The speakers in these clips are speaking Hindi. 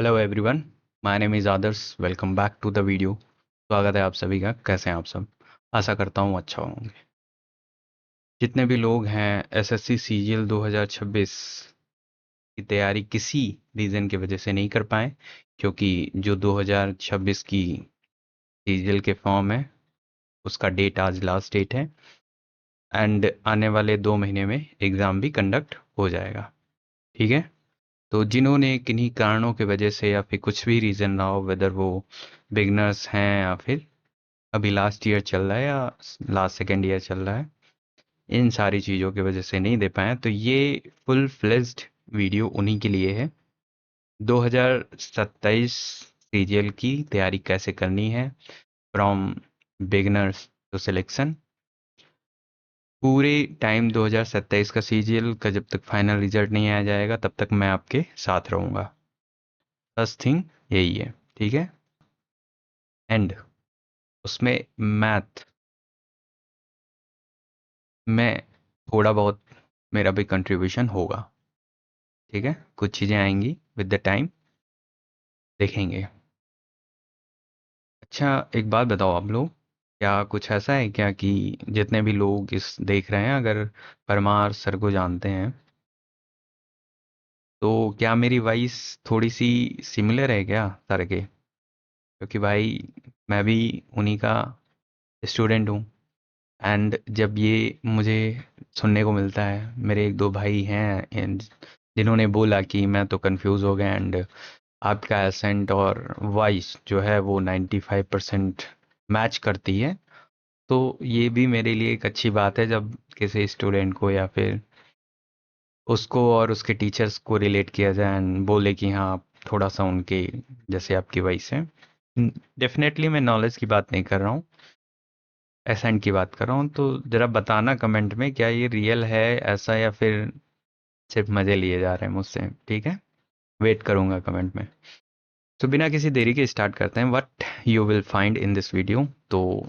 Hello everyone, my name is Adarsh. Welcome back to the video. स्वागत है आप सभी का। कैसे हैं आप सब? आशा करता हूँ अच्छा होंगे। जितने भी लोग हैं एसएससी सीजीएल 2026 की तैयारी किसी रीज़न की वजह से नहीं कर पाए, क्योंकि जो 2026 की सीजीएल के फॉर्म है उसका डेट आज लास्ट डेट है। एंड आने वाले 2 महीने में एग्ज़ाम भी कंडक्ट हो जाएगा। ठीक है। तो जिन्होंने किन्हीं कारणों की वजह से या फिर कुछ भी रीज़न रहा हो, वेदर वो बिगनर्स हैं या फिर अभी लास्ट ईयर चल रहा है या लास्ट सेकेंड ईयर चल रहा है, इन सारी चीज़ों की वजह से नहीं दे पाए, तो ये फुल फ्लेज्ड वीडियो उन्हीं के लिए है। 2027 सीजीएल की तैयारी कैसे करनी है, फ्रॉम बिगनर्स टू सिलेक्शन। पूरे टाइम 2027 का सीजीएल का जब तक फाइनल रिजल्ट नहीं आ जाएगा तब तक मैं आपके साथ रहूँगा। फर्स्ट थिंग यही है। ठीक है। एंड उसमें मैथ में थोड़ा बहुत मेरा भी कंट्रीब्यूशन होगा। ठीक है। कुछ चीज़ें आएंगी विद द टाइम, देखेंगे। अच्छा, एक बात बताओ आप लोग, क्या कुछ ऐसा है क्या कि जितने भी लोग इस देख रहे हैं, अगर परमार सर को जानते हैं तो क्या मेरी वॉइस थोड़ी सी सिमिलर है क्या सर के? क्योंकि भाई मैं भी उन्हीं का स्टूडेंट हूँ। एंड जब ये मुझे सुनने को मिलता है, मेरे एक दो भाई हैं and जिन्होंने बोला कि मैं तो कंफ्यूज हो गया, एंड आपका एसेंट और वॉइस जो है वो 95% मैच करती है, तो ये भी मेरे लिए एक अच्छी बात है जब किसी स्टूडेंट को या फिर उसको और उसके टीचर्स को रिलेट किया जाए एंड बोले कि हाँ आप थोड़ा सा उनके जैसे आपकी वॉइस है। डेफिनेटली मैं नॉलेज की बात नहीं कर रहा हूँ, एसेंट की बात कर रहा हूँ। तो ज़रा बताना कमेंट में क्या ये रियल है ऐसा, या फिर सिर्फ मज़े लिए जा रहे हैं मुझसे। ठीक है। वेट करूँगा कमेंट में। तो बिना किसी देरी के स्टार्ट करते हैं। What you will find in this video. तो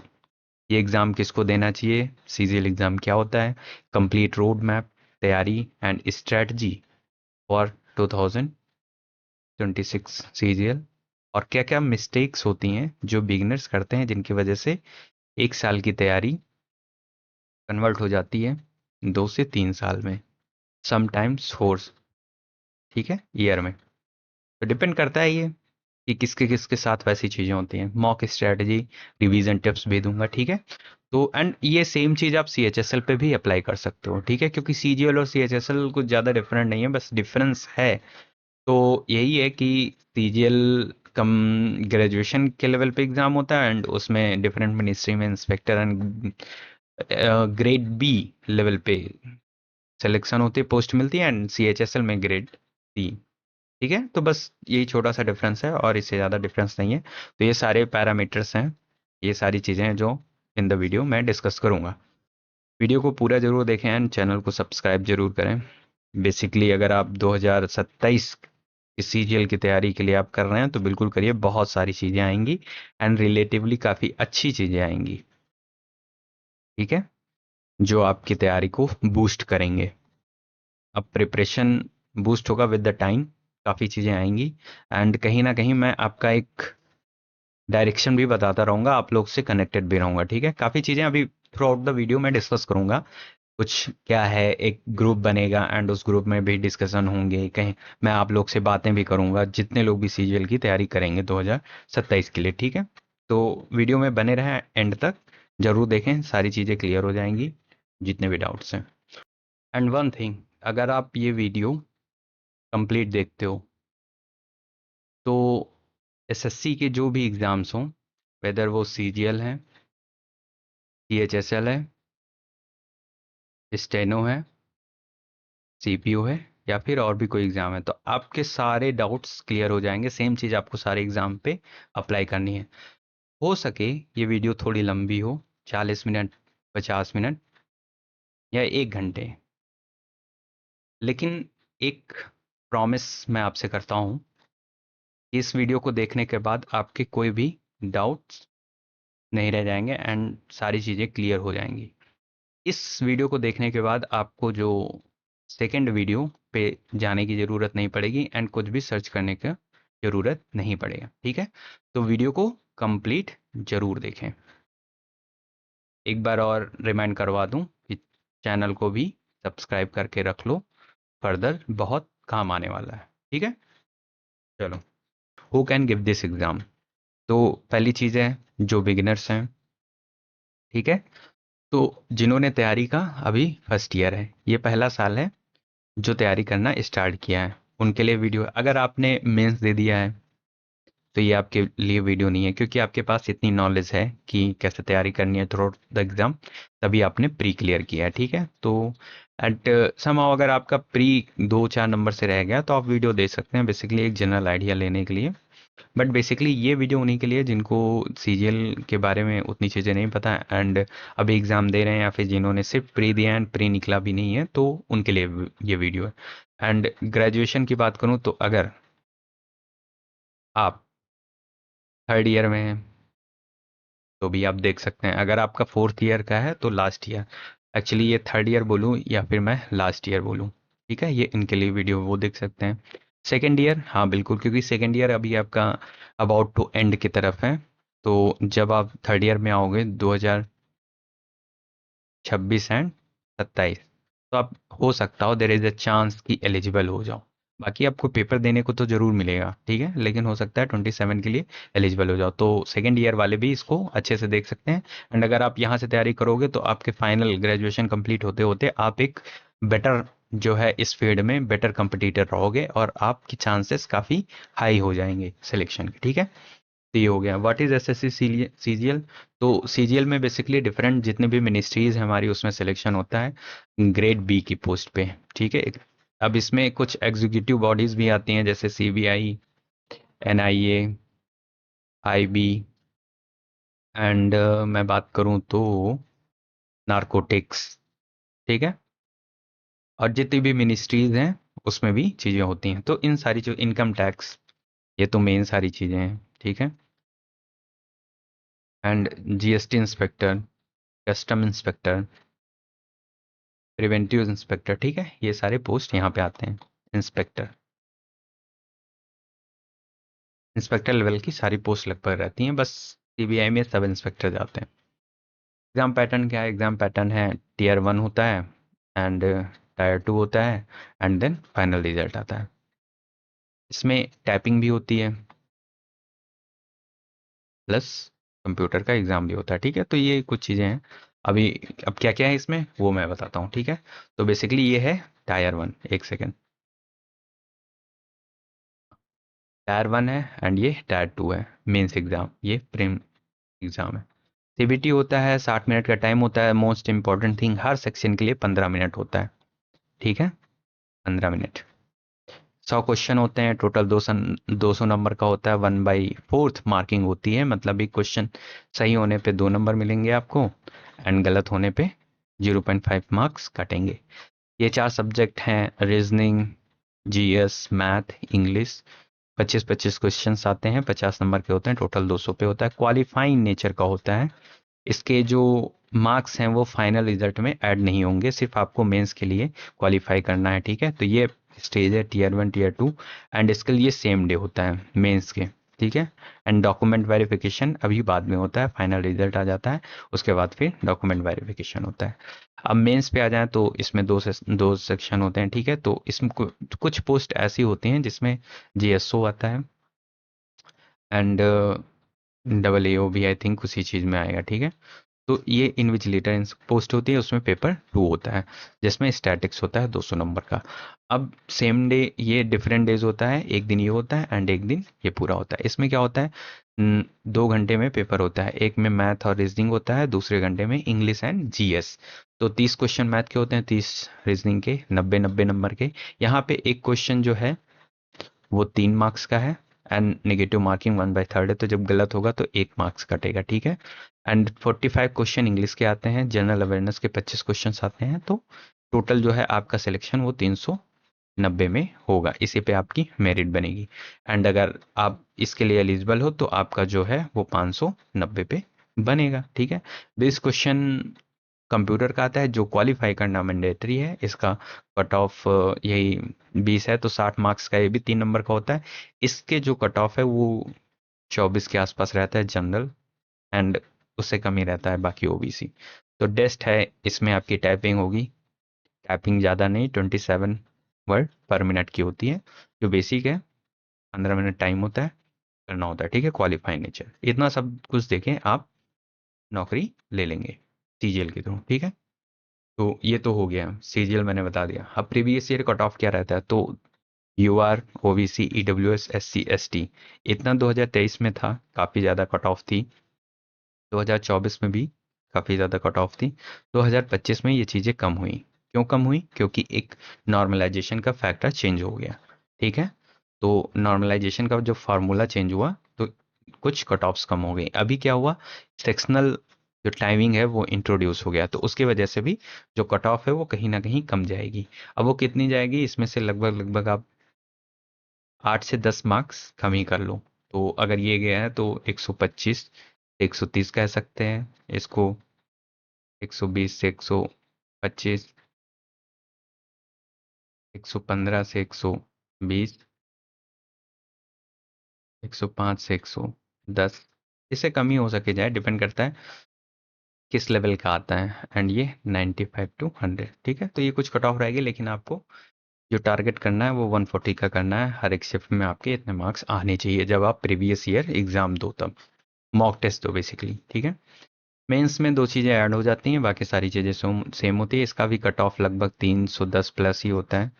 ये एग्ज़ाम किसको देना चाहिए, सीजीएल एग्ज़ाम क्या होता है, कंप्लीट रोड मैप, तैयारी एंड स्ट्रेटजी फॉर 2026 सीजीएल, और क्या क्या मिस्टेक्स होती हैं जो बिगिनर्स करते हैं जिनकी वजह से 1 साल की तैयारी कन्वर्ट हो जाती है 2 से 3 साल में, समटाइम्स 4। ठीक है, ईयर में। तो डिपेंड करता है ये कि किसके किसके साथ वैसी चीज़ें होती हैं। मॉक स्ट्रेटजी, रिवीजन टिप्स भी दूंगा। ठीक है। तो एंड ये सेम चीज़ आप सीएचएसएल पे भी अप्लाई कर सकते हो। ठीक है, क्योंकि सीजीएल और सीएचएसएल कुछ ज़्यादा डिफरेंट नहीं है, बस डिफरेंस है तो यही है कि सीजीएल कम ग्रेजुएशन के लेवल पे एग्ज़ाम होता है, एंड उसमें डिफरेंट मिनिस्ट्री में inspector and grade B level पे सिलेक्शन होती है, पोस्ट मिलती है, एंड सीएचएसएल में ग्रेड सी। ठीक है। तो बस यही छोटा सा डिफरेंस है और इससे ज़्यादा डिफरेंस नहीं है। तो ये सारे पैरामीटर्स हैं, ये सारी चीज़ें हैं जो इन द वीडियो मैं डिस्कस करूँगा। वीडियो को पूरा जरूर देखें एंड चैनल को सब्सक्राइब जरूर करें। बेसिकली अगर आप 2027 की सीजीएल की तैयारी के लिए आप कर रहे हैं तो बिल्कुल करिए, बहुत सारी चीज़ें आएंगी एंड रिलेटिवली काफ़ी अच्छी चीज़ें आएंगी। ठीक है, जो आपकी तैयारी को बूस्ट करेंगे। अब प्रिपरेशन बूस्ट होगा विद द टाइम, काफ़ी चीज़ें आएंगी एंड कहीं ना कहीं मैं आपका एक डायरेक्शन भी बताता रहूँगा, आप लोग से कनेक्टेड भी रहूँगा। ठीक है। काफ़ी चीज़ें अभी थ्रू आउट द वीडियो में डिस्कस करूँगा। कुछ क्या है, एक ग्रुप बनेगा एंड उस ग्रुप में भी डिस्कशन होंगे, कहीं मैं आप लोग से बातें भी करूँगा जितने लोग भी सीजीएल की तैयारी करेंगे 2027 के लिए। ठीक है। तो वीडियो में बने रहें एंड तक, ज़रूर देखें, सारी चीज़ें क्लियर हो जाएंगी जितने भी डाउट्स हैं। एंड वन थिंग, अगर आप ये वीडियो कंप्लीट देखते हो तो एसएससी के जो भी एग्ज़ाम्स हों, वेदर वो सीजीएल है, सीएचएसएल है, स्टेनो है, सीपीओ है, या फिर और भी कोई एग्ज़ाम है, तो आपके सारे डाउट्स क्लियर हो जाएंगे। सेम चीज़ आपको सारे एग्ज़ाम पे अप्लाई करनी है। हो सके ये वीडियो थोड़ी लंबी हो, 40 मिनट, 50 मिनट या 1 घंटे, लेकिन एक प्रॉमिस मैं आपसे करता हूँ कि इस वीडियो को देखने के बाद आपके कोई भी डाउट्स नहीं रह जाएंगे एंड सारी चीज़ें क्लियर हो जाएंगी। इस वीडियो को देखने के बाद आपको जो सेकंड वीडियो पे जाने की ज़रूरत नहीं पड़ेगी एंड कुछ भी सर्च करने का ज़रूरत नहीं पड़ेगा। ठीक है, तो वीडियो को कंप्लीट ज़रूर देखें। एक बार और रिमाइंड करवा दूं कि चैनल को भी सब्सक्राइब करके रख लो, फर्दर बहुत काम आने वाला है। ठीक है, चलो। Who can give this exam? तो पहली चीज़ है जो बिगिनर्स हैं। ठीक है, तो जिन्होंने तैयारी का अभी फर्स्ट ईयर है, ये पहला साल है जो तैयारी करना स्टार्ट किया है, उनके लिए वीडियो। अगर आपने मेंस दे दिया है तो ये आपके लिए वीडियो नहीं है, क्योंकि आपके पास इतनी नॉलेज है कि कैसे तैयारी करनी है थ्रू द एग्ज़ाम, तभी आपने प्री क्लियर किया है। ठीक है, तो एट समहाउ अगर आपका प्री 2-4 नंबर से रह गया तो आप वीडियो दे सकते हैं, बेसिकली एक जनरल आइडिया लेने के लिए। बट बेसिकली ये वीडियो उन्हीं के लिए जिनको सीजीएल के बारे में उतनी चीज़ें नहीं पता एंड अभी एग्ज़ाम दे रहे हैं, या फिर जिन्होंने सिर्फ प्री दिया एंड प्री निकला भी नहीं है, तो उनके लिए ये वीडियो है। एंड ग्रेजुएशन की बात करूँ तो अगर आप थर्ड ईयर में हैं तो भी आप देख सकते हैं। अगर आपका फोर्थ ईयर का है तो लास्ट ईयर, एक्चुअली ये थर्ड ईयर बोलूँ या फिर मैं लास्ट ईयर बोलूँ, ठीक है, ये इनके लिए वीडियो वो देख सकते हैं। सेकेंड ईयर, हाँ बिल्कुल, क्योंकि सेकेंड ईयर अभी आपका अबाउट टू एंड की तरफ है। तो जब आप थर्ड ईयर में आओगे 2026 एंड 27, तो आप हो सकता हो देर इज़ अ चांस कि एलिजिबल हो जाओ। बाकी आपको पेपर देने को तो ज़रूर मिलेगा, ठीक है, लेकिन हो सकता है 27 के लिए एलिजिबल हो जाओ। तो सेकेंड ईयर वाले भी इसको अच्छे से देख सकते हैं। एंड अगर आप यहाँ से तैयारी करोगे तो आपके फाइनल ग्रेजुएशन कंप्लीट होते होते आप एक बेटर जो है इस फील्ड में बेटर कंपटीटर रहोगे और आपकी चांसेस काफ़ी हाई हो जाएंगे सिलेक्शन के। ठीक है, तो ये हो गया व्हाट इज एसएससी सीजीएल। तो सीजीएल में बेसिकली डिफरेंट जितने भी मिनिस्ट्रीज हैं हमारी, उसमें सिलेक्शन होता है ग्रेड बी की पोस्ट पे। ठीक है, अब इसमें कुछ एग्जीक्यूटिव बॉडीज भी आती हैं जैसे सीबीआई, एनआईए, आईबी, एंड मैं बात करूं तो नारकोटिक्स। ठीक है, और जितनी भी मिनिस्ट्रीज हैं उसमें भी चीज़ें होती हैं। तो इन सारी जो इनकम टैक्स, ये तो मेन सारी चीज़ें हैं। ठीक है, and GST inspector, custom inspector, preventive inspector, ठीक है, ये सारे पोस्ट यहाँ पे आते हैं। इंस्पेक्टर, इंस्पेक्टर लेवल की सारी पोस्ट लगभग रहती हैं, बस सीबीआई में सब इंस्पेक्टर जाते हैं। एग्ज़ाम पैटर्न क्या है? एग्ज़ाम पैटर्न है टीयर 1 होता है एंड टायर 2 होता है एंड देन फाइनल रिजल्ट आता है। इसमें टाइपिंग भी होती है प्लस कंप्यूटर का एग्ज़ाम भी होता है। ठीक है, तो ये कुछ चीज़ें हैं। अभी अब क्या क्या है इसमें वो मैं बताता हूँ। ठीक है, तो बेसिकली ये है टायर 1, एक सेकेंड, टायर 1 है एंड ये टायर 2 है मेंस एग्ज़ाम, ये प्रीम एग्ज़ाम है। सीबीटी होता है, 60 मिनट का टाइम होता है। मोस्ट इंपॉर्टेंट थिंग, हर सेक्शन के लिए 15 मिनट होता है। ठीक है, 15 मिनट, 100 क्वेश्चन होते हैं टोटल, 200 नंबर का होता है। 1/4 मार्किंग होती है, मतलब एक क्वेश्चन सही होने पे 2 नंबर मिलेंगे आपको एंड गलत होने पे 0.5 मार्क्स कटेंगे। ये 4 सब्जेक्ट हैं, reasoning, GS, math, English. 25-25 questions आते हैं, 50 नंबर के होते हैं, टोटल 200 पे होता है। क्वालिफाइंग नेचर का होता है, इसके जो मार्क्स हैं वो फाइनल रिजल्ट में ऐड नहीं होंगे, सिर्फ आपको मेंस के लिए क्वालिफाई करना है। ठीक है, तो ये स्टेज है टीयर 1 टीयर 2 एंड इसके लिए सेम डे होता है मेंस के। ठीक है, एंड डॉक्यूमेंट वेरिफिकेशन अभी बाद में होता है, फाइनल रिजल्ट आ जाता है उसके बाद फिर डॉक्यूमेंट वेरिफिकेशन होता है। अब मेंस पे आ जाए तो इसमें दो सेक्शन होते हैं। ठीक है, तो इसमें कुछ पोस्ट ऐसी होती हैं जिसमें जीएसओ आता है एंड डबल एओ भी आई थिंक उसी चीज़ में आएगा। ठीक है, तो ये इन्विजिलेटर पोस्ट होती है, उसमें पेपर 2 होता है जिसमें स्टैटिक्स होता है 200 नंबर का। अब सेम डे, ये डिफरेंट डेज होता है, एक दिन ये होता है एंड एक दिन ये पूरा होता है। इसमें क्या होता है, 2 घंटे में पेपर होता है, एक में मैथ और रीजनिंग होता है, दूसरे घंटे में इंग्लिश एंड जीएस। तो 30 क्वेश्चन मैथ के होते हैं, 30 रीजनिंग के, 90-90 नंबर के। यहाँ पे एक क्वेश्चन जो है वो 3 मार्क्स का है एंड नेगेटिव मार्किंग 1/3 है, तो जब गलत होगा तो 1 मार्क्स कटेगा। ठीक है, एंड 45 क्वेश्चन इंग्लिश के आते हैं, जनरल अवेयरनेस के 25 क्वेश्चन आते हैं, तो टोटल जो है आपका सिलेक्शन वो 390 में होगा, इसी पे आपकी मेरिट बनेगी। एंड अगर आप इसके लिए एलिजिबल हो तो आपका जो है वो 590 पे बनेगा। ठीक है, 20 क्वेश्चन कंप्यूटर का आता है जो क्वालिफाई करना मैंडेटरी है, इसका कट ऑफ यही 20 है, तो 60 मार्क्स का ये भी 3 नंबर का होता है। इसके जो कट ऑफ है वो 24 के आसपास रहता है जनरल, एंड उससे कम ही रहता है बाकी ओबीसी। तो टेस्ट है, इसमें आपकी टाइपिंग होगी, टाइपिंग ज़्यादा नहीं, 27 वर्ड पर मिनट की होती है, जो बेसिक है। 15 मिनट टाइम होता है, करना होता है, ठीक है। क्वालिफाई नेचर, इतना सब कुछ देखें आप नौकरी ले लेंगे सीजीएल के थ्रू, ठीक है। तो ये तो हो गया, सीजीएल मैंने बता दिया। अब प्रीवियस ईयर कट ऑफ क्या रहता है, तो UR, OBC, EWS, SC, ST, इतना 2023 में था, काफ़ी ज़्यादा कट ऑफ थी। 2024 में भी काफ़ी ज़्यादा कट ऑफ थी। 2025 में ये चीज़ें कम हुई। क्यों कम हुई? क्योंकि एक नॉर्मलाइजेशन का फैक्टर चेंज हो गया, ठीक है। तो नॉर्मलाइजेशन का जो फार्मूला चेंज हुआ, तो कुछ कट ऑफ्स कम हो गई। अभी क्या हुआ, सेक्शनल जो टाइमिंग है वो इंट्रोड्यूस हो गया, तो उसकी वजह से भी जो कट ऑफ है वो कहीं ना कहीं कम जाएगी। अब वो कितनी जाएगी, इसमें से लगभग लगभग आप 8 से 10 मार्क्स कम ही कर लो। तो अगर ये गया है तो 125, 130 कह सकते हैं इसको, 120 से 125, 115 से 120, 105 से 110, इससे कम ही हो सके जाए, डिपेंड करता है किस लेवल का आता है। एंड ये 95 टू 100, ठीक है। तो ये कुछ कट ऑफ रहेगी, लेकिन आपको जो टारगेट करना है वो 140 का करना है। हर एक शिफ्ट में आपके इतने मार्क्स आने चाहिए जब आप प्रीवियस ईयर एग्जाम दो, तब मॉक टेस्ट दो बेसिकली, ठीक है। मेंस में दो चीज़ें ऐड हो जाती हैं, बाकी सारी चीज़ें सेम होती है। इसका भी कट ऑफ लगभग 310 प्लस ही होता है।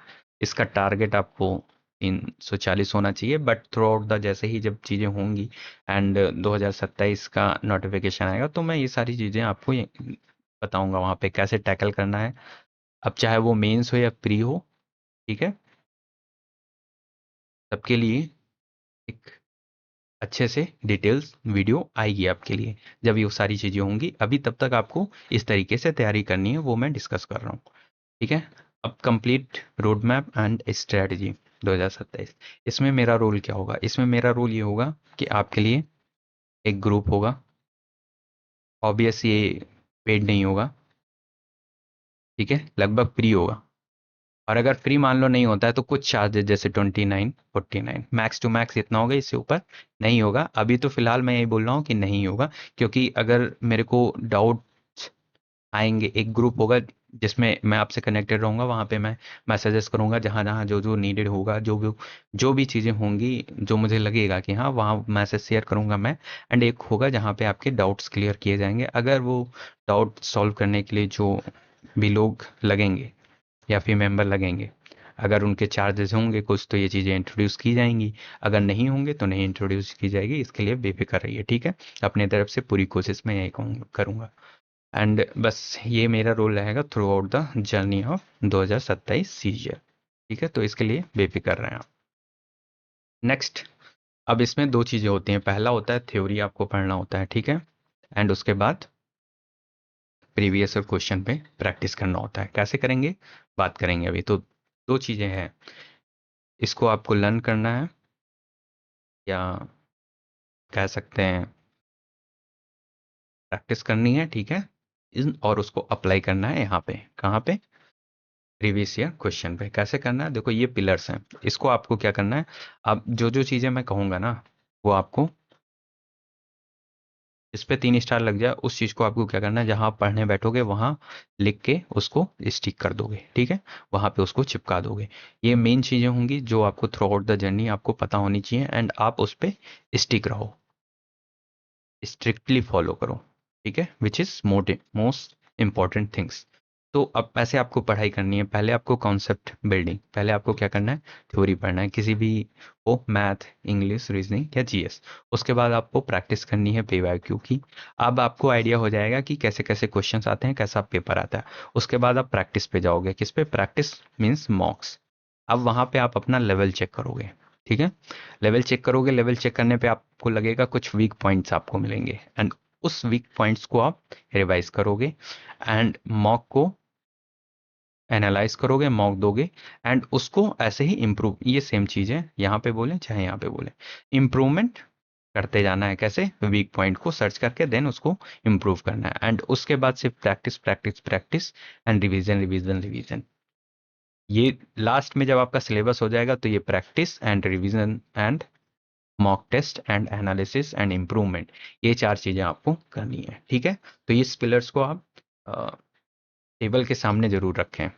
इसका टारगेट आपको 340 होना चाहिए, बट थ्रू आउट द जैसे ही जब चीज़ें होंगी एंड 2027 का नोटिफिकेशन आएगा, तो मैं ये सारी चीज़ें आपको बताऊंगा वहाँ पे कैसे टैकल करना है। अब चाहे वो मेंस हो या प्री हो, ठीक है, सबके लिए एक अच्छे से डिटेल्स वीडियो आएगी आपके लिए जब ये सारी चीज़ें होंगी। अभी तब तक आपको इस तरीके से तैयारी करनी है, वो मैं डिस्कस कर रहा हूँ, ठीक है। अब complete road map and strategy 2027, इसमें मेरा रोल क्या होगा? इसमें मेरा रोल ये होगा कि आपके लिए एक ग्रुप होगा। ऑब्वियस ये पेड नहीं होगा, ठीक है, लगभग फ्री होगा। और अगर फ्री मान लो नहीं होता है तो कुछ चार्जेस, जैसे 29, 49, मैक्स टू मैक्स इतना होगा, इससे ऊपर नहीं होगा। अभी तो फिलहाल मैं यही बोल रहा हूँ कि नहीं होगा, क्योंकि अगर मेरे को डाउट आएंगे, एक ग्रुप होगा जिसमें मैं आपसे कनेक्टेड रहूंगा, वहाँ पे मैं मैसेजेस करूंगा, जहाँ जहाँ जो जो नीडेड होगा, जो भी चीज़ें होंगी जो मुझे लगेगा कि हाँ, वहाँ मैसेज शेयर करूंगा मैं। एंड एक होगा जहाँ पे आपके डाउट्स क्लियर किए जाएंगे। अगर वो डाउट सॉल्व करने के लिए जो भी लोग लगेंगे या फिर मेंबर लगेंगे, अगर उनके चार्जेस होंगे कुछ, तो ये चीज़ें इंट्रोड्यूस की जाएंगी। अगर नहीं होंगे तो नहीं इंट्रोड्यूस की जाएगी। इसके लिए बेफिक्र रहिए, ठीक है। अपने तरफ से पूरी कोशिश मैं यही करूँगा। एंड बस ये मेरा रोल रहेगा through out the journey of 2027 CGL, ठीक है। तो इसके लिए बेफिक्र रहें आप। नेक्स्ट, अब इसमें दो चीज़ें होती हैं। पहला होता है थ्योरी, आपको पढ़ना होता है, ठीक है। एंड उसके बाद प्रीवियस क्वेश्चन पे प्रैक्टिस करना होता है। कैसे करेंगे, बात करेंगे अभी। तो दो चीज़ें हैं, इसको आपको लर्न करना है, या कह सकते हैं प्रैक्टिस करनी है, ठीक है। और उसको अप्लाई करना है यहाँ पे, कहाँ पे, प्रीवियस ईयर क्वेश्चन पे। कैसे करना है, देखो ये पिलर्स हैं, इसको आपको क्या करना है, अब जो जो चीज़ें मैं कहूँगा ना, वो आपको इस पे 3 स्टार लग जाए, उस चीज़ को आपको क्या करना है, जहाँ आप पढ़ने बैठोगे वहाँ लिख के उसको स्टिक कर दोगे, ठीक है। वहाँ पे उसको चिपका दोगे। ये मेन चीज़ें होंगी जो आपको थ्रू आउट द जर्नी आपको पता होनी चाहिए, एंड आप उस पर स्टिक रहो, स्ट्रिक्टली फॉलो करो, ठीक है, which is most important things. तो अब ऐसे आपको पढ़ाई करनी है। पहले आपको कॉन्सेप्ट बिल्डिंग, पहले आपको क्या करना है, थ्योरी पढ़ना है, किसी भी हो, मैथ, इंग्लिश, रीजनिंग या जीएस। उसके बाद आपको प्रैक्टिस करनी है पीवाईक्यू की। अब आपको आइडिया हो जाएगा कि कैसे कैसे क्वेश्चंस आते हैं, कैसा पेपर आता है। उसके बाद आप प्रैक्टिस पे जाओगे। किस पे प्रैक्टिस, मीन्स मॉक्स। अब वहाँ पे आप अपना लेवल चेक करोगे, ठीक है। लेवल चेक करोगे, लेवल चेक करने पे आपको लगेगा कुछ वीक पॉइंट्स आपको मिलेंगे, एंड उस वीक पॉइंट्स को आप रिवाइज करोगे, एंड मॉक को एनालाइज करोगे, मॉक दोगे, एंड उसको ऐसे ही इम्प्रूव, ये सेम चीज़ है, यहाँ पे बोले चाहे यहाँ पे बोले, इम्प्रूवमेंट करते जाना है। कैसे? वीक पॉइंट को सर्च करके देन उसको इम्प्रूव करना है, एंड उसके बाद सिर्फ practice practice practice and revision revision revision. ये लास्ट में जब आपका सिलेबस हो जाएगा तो ये practice and revision and mock test and analysis and improvement, ये 4 चीजें आपको करनी है। ठीक है, तो इस पिलर्स को आप टेबल के सामने जरूर रखें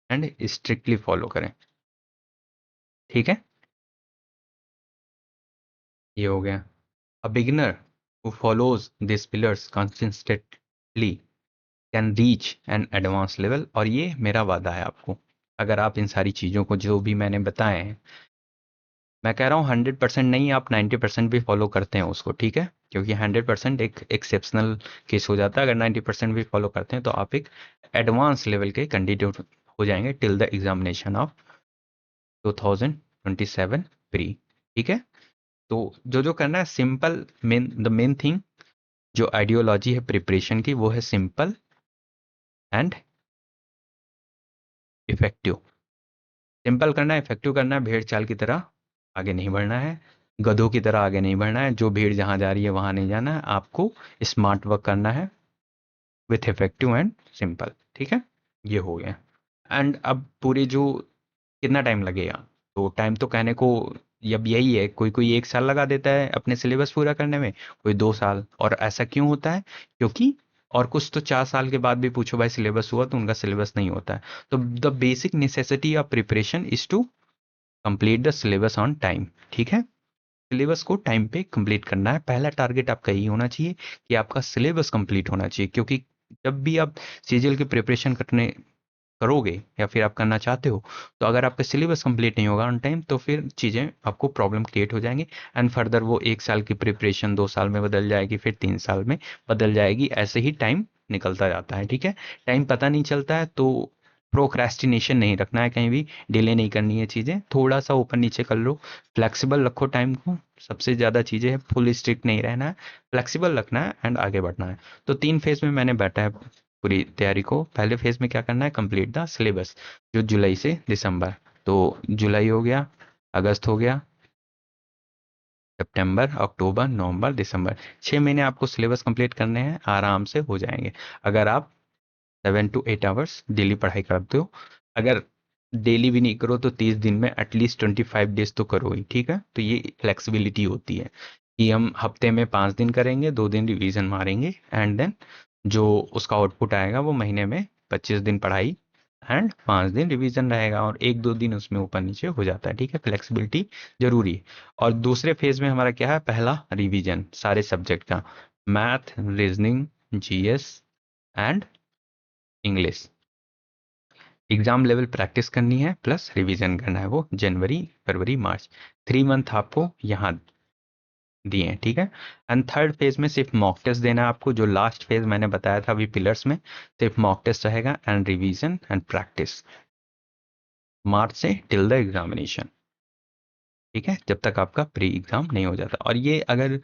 एंड स्ट्रिक्टली फॉलो करें। ठीक है, ये हो गया। A beginner who follows this pillars consistently can reach an advance level. और ये मेरा वादा है आपको, अगर आप इन सारी चीज़ों को जो भी मैंने बताए हैं, मैं कह रहा हूँ 100% नहीं, आप 90% भी फॉलो करते हैं उसको, ठीक है, क्योंकि 100% एक एक्सेप्शनल केस हो जाता है। अगर 90% भी फॉलो करते हैं तो आप एक एडवांस लेवल के कैंडिडेट हो जाएंगे till the examination of 2027 pre. ठीक है, तो जो जो करना है सिंपल, मेन थिंग जो आइडियोलॉजी है प्रिपरेशन की, वो है सिंपल एंड इफेक्टिव। सिंपल करना है, इफेक्टिव करना है, भेड़ चाल की तरह आगे नहीं बढ़ना है, गधों की तरह आगे नहीं बढ़ना है, जो भीड़ जहां जा रही है वहां नहीं जाना है, आपको स्मार्ट वर्क करना है विथ इफेक्टिव एंड सिंपल। ठीक है, ये हो गया। एंड अब पूरे जो कितना टाइम लगेगा, तो टाइम तो कहने को अब यही है, कोई कोई 1 साल लगा देता है अपने सिलेबस पूरा करने में, कोई 2 साल। और ऐसा क्यों होता है? क्योंकि और कुछ तो 4 साल के बाद भी पूछो भाई सिलेबस हुआ, तो उनका सिलेबस नहीं होता है। तो the basic necessity of preparation is to complete the syllabus on time. ठीक है, सिलेबस को टाइम पे कंप्लीट करना है, पहला टारगेट आपका यही होना चाहिए कि आपका सिलेबस कंप्लीट होना चाहिए। क्योंकि जब भी आप सीजीएल की प्रिपरेशन करने करोगे या फिर आप करना चाहते हो, तो अगर आपका सिलेबस कंप्लीट नहीं होगा ऑन टाइम, तो फिर चीज़ें आपको प्रॉब्लम क्रिएट हो जाएंगी, एंड फर्दर वो 1 साल की प्रिपरेशन 2 साल में बदल जाएगी, फिर 3 साल में बदल जाएगी, ऐसे ही टाइम निकलता जाता है। ठीक है, टाइम पता नहीं चलता है, तो प्रोक्रेस्टिनेशन नहीं रखना है, कहीं भी डिले नहीं करनी है, चीज़ें थोड़ा सा ऊपर नीचे कर लो, फ्लेक्सिबल रखो टाइम को। सबसे ज़्यादा चीज़ें है, फुल स्ट्रिक्ट नहीं रहना है, फ्लेक्सिबल रखना है एंड आगे बढ़ना है। तो 3 फेज में मैंने बैठा है पूरी तैयारी को। पहले फेज में क्या करना है, कंप्लीट द सिलेबस, जो जुलाई से दिसंबर। तो जुलाई हो गया, अगस्त हो गया, सितंबर, अक्टूबर, नवंबर, दिसंबर, 6 महीने आपको सिलेबस कंप्लीट करने हैं, आराम से हो जाएंगे अगर आप 7 to 8 आवर्स डेली पढ़ाई करते हो। अगर डेली भी नहीं करो तो 30 दिन में एटलीस्ट 25 डेज तो करो ही। ठीक है, तो ये फ्लेक्सिबिलिटी होती है कि हम हफ्ते में 5 दिन करेंगे, 2 दिन रिवीजन मारेंगे, एंड देन जो उसका आउटपुट आएगा वो महीने में 25 दिन पढ़ाई एंड 5 दिन रिवीजन रहेगा, और 1-2 दिन उसमें ऊपर नीचे हो जाता है। ठीक है, फ्लेक्सिबिलिटी जरूरी है। और दूसरे फेज में हमारा क्या है, पहला रिवीजन सारे सब्जेक्ट का, math, reasoning, GS and English. Exam level practice करनी है प्लस रिवीजन करना है, वो जनवरी फरवरी मार्च, 3 मंथ आपको यहाँ दिए हैं। ठीक है, एंड थर्ड फेज में सिर्फ मॉक टेस्ट देना है आपको, जो लास्ट फेज मैंने बताया था अभी पिलर्स में, सिर्फ मॉक टेस्ट रहेगा एंड रिवीजन एंड प्रैक्टिस, मार्च से टिल द एग्जामिनेशन। ठीक है, जब तक आपका प्री एग्जाम नहीं हो जाता। और ये अगर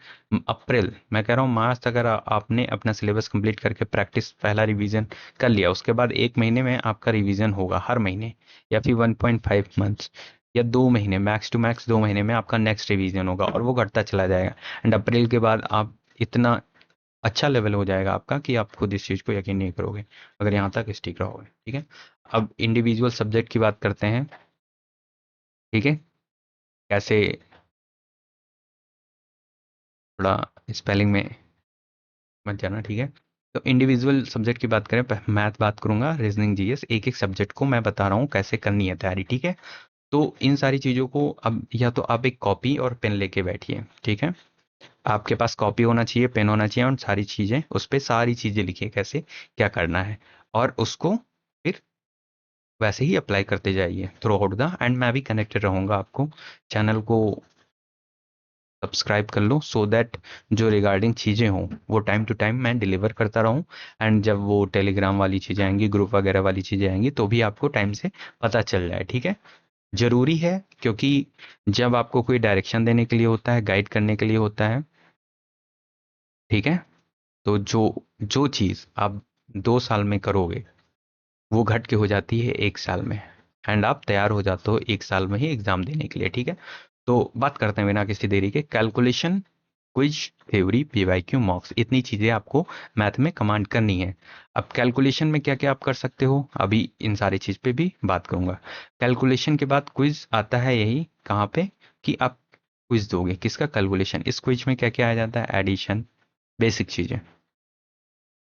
अप्रैल, मैं कह रहा हूँ मार्च तक अगर आपने अपना सिलेबस कंप्लीट करके प्रैक्टिस पहला रिवीजन कर लिया, उसके बाद 1 महीने में आपका रिवीजन होगा हर महीने, या फिर 1.5 मंथ्स, या 2 महीने, मैक्स टू मैक्स 2 महीने में आपका नेक्स्ट रिवीजन होगा, और वो घटता चला जाएगा। एंड अप्रैल के बाद आप इतना अच्छा लेवल हो जाएगा आपका कि आप खुद इस चीज़ को यकीन नहीं करोगे अगर यहाँ तक स्टिक रहोगे। ठीक है, अब इंडिविजुअल सब्जेक्ट की बात करते हैं। ठीक है, कैसे, थोड़ा स्पेलिंग में मत जाना। ठीक है, तो इंडिविजुअल सब्जेक्ट की बात करें, मैथ बात करूंगा, रीजनिंग, जीएस, एक एक सब्जेक्ट को मैं बता रहा हूँ कैसे करनी है तैयारी। ठीक है, तो इन सारी चीज़ों को अब या तो आप एक कॉपी और पेन लेके बैठिए। ठीक है, आपके पास कॉपी होना चाहिए, पेन होना चाहिए, और सारी चीज़ें उस पर सारी चीज़ें लिखिए कैसे क्या करना है, और उसको फिर वैसे ही अप्लाई करते जाइए थ्रू आउट द, एंड मैं भी कनेक्टेड रहूँगा, आपको चैनल को सब्सक्राइब कर लो सो दैट जो रिगार्डिंग चीज़ें हों वो टाइम टू टाइम मैं डिलीवर करता रहूं, एंड जब वो टेलीग्राम वाली चीज़ें आएंगी, ग्रुप वगैरह वाली चीज़ें आएंगी, तो भी आपको टाइम से पता चल जाए। ठीक है, जरूरी है, क्योंकि जब आपको कोई डायरेक्शन देने के लिए होता है, गाइड करने के लिए होता है, ठीक है, तो जो जो चीज़ आप 2 साल में करोगे वो घट के हो जाती है 1 साल में, एंड आप तैयार हो जाते हो 1 साल में ही एग्जाम देने के लिए। ठीक है, तो बात करते हैं बिना किसी देरी के, कैलकुलेशन, क्विज, थ्योरी, पीवाईक्यू, मॉक्स, इतनी चीजें आपको मैथ में कमांड करनी है। अब कैलकुलेशन में क्या क्या आप कर सकते हो, अभी इन सारी चीज पे भी बात करूंगा। कैलकुलेशन के बाद क्विज आता है, यही कहाँ पे कि आप क्विज दोगे किसका, कैलकुलेशन। इस क्विज में क्या क्या आ जाता है, एडिशन, बेसिक चीजें,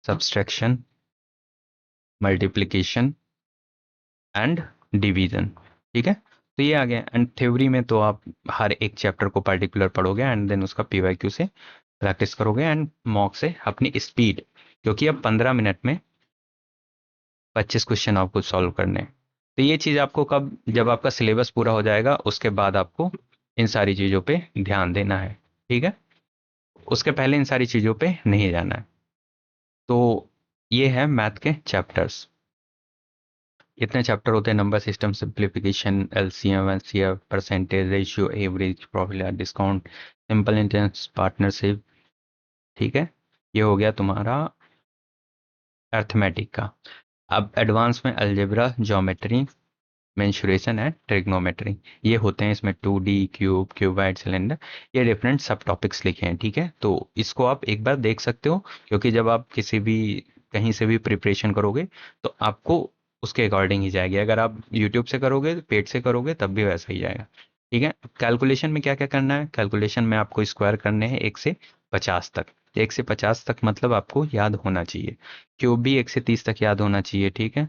सब्सट्रैक्शन, मल्टीप्लिकेशन एंड डिवीजन, ठीक है। तो ये आ गया। एंड थ्योरी में तो आप हर एक चैप्टर को पर्टिकुलर पढ़ोगे एंड देन उसका पीवाईक्यू से प्रैक्टिस करोगे, एंड मॉक से अपनी स्पीड, क्योंकि अब 15 मिनट में 25 क्वेश्चन आपको सॉल्व करने हैं। तो ये चीज़ आपको कब, जब आपका सिलेबस पूरा हो जाएगा उसके बाद आपको इन सारी चीज़ों पे ध्यान देना है, ठीक है। उसके पहले इन सारी चीज़ों पे नहीं जाना है। तो ये है मैथ के चैप्टर्स। कितने चैप्टर होते हैं, number system, simplification, LCM, HCF, percentage, ratio, average, profit, discount, simple interest, partnership, ठीक है। ये हो गया तुम्हारा अर्थमेटिक का। अब एडवांस में algebra, geometry, mensuration and trigonometry, ये होते हैं इसमें। 2D, क्यूब, क्यूबाइड, सिलेंडर, ये डिफरेंट सब टॉपिक्स लिखे हैं, ठीक है। तो इसको आप एक बार देख सकते हो, क्योंकि जब आप किसी भी कहीं से भी प्रिपरेशन करोगे तो आपको उसके अकॉर्डिंग ही जाएगी। अगर आप यूट्यूब से करोगे, पेट से करोगे, तब भी वैसा ही जाएगा, ठीक है। कैलकुलेशन में क्या क्या करना है, कैलकुलेशन में आपको स्क्वायर करने हैं 1 से 50 तक। 1 से 50 तक मतलब आपको याद होना चाहिए। क्यूब भी 1 से 30 तक याद होना चाहिए, ठीक है।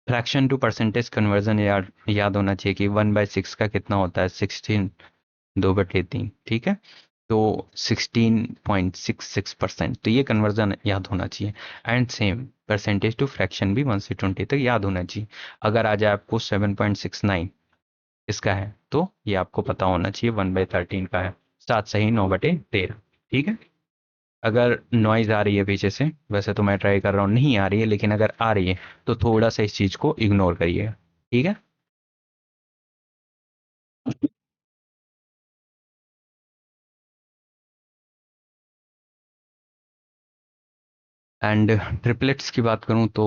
फ्रैक्शन टू परसेंटेज कन्वर्जन याद याद होना चाहिए कि 1/6 का कितना होता है, 16, 2/3, ठीक है। तो 16.66%, तो ये कन्वर्जन याद होना चाहिए। And same percentage to fraction भी 1 से 20 तक याद होना चाहिए। अगर आ जाए आपको 7.69 इसका है, तो ये आपको पता होना चाहिए 1/13 का है, 7 सही 9/13, ठीक है। अगर नॉइज आ रही है पीछे से, वैसे तो मैं ट्राई कर रहा हूँ नहीं आ रही है, लेकिन अगर आ रही है तो थोड़ा सा इस चीज को इग्नोर करिए, ठीक है। एंड ट्रिपलेट्स की बात करूं तो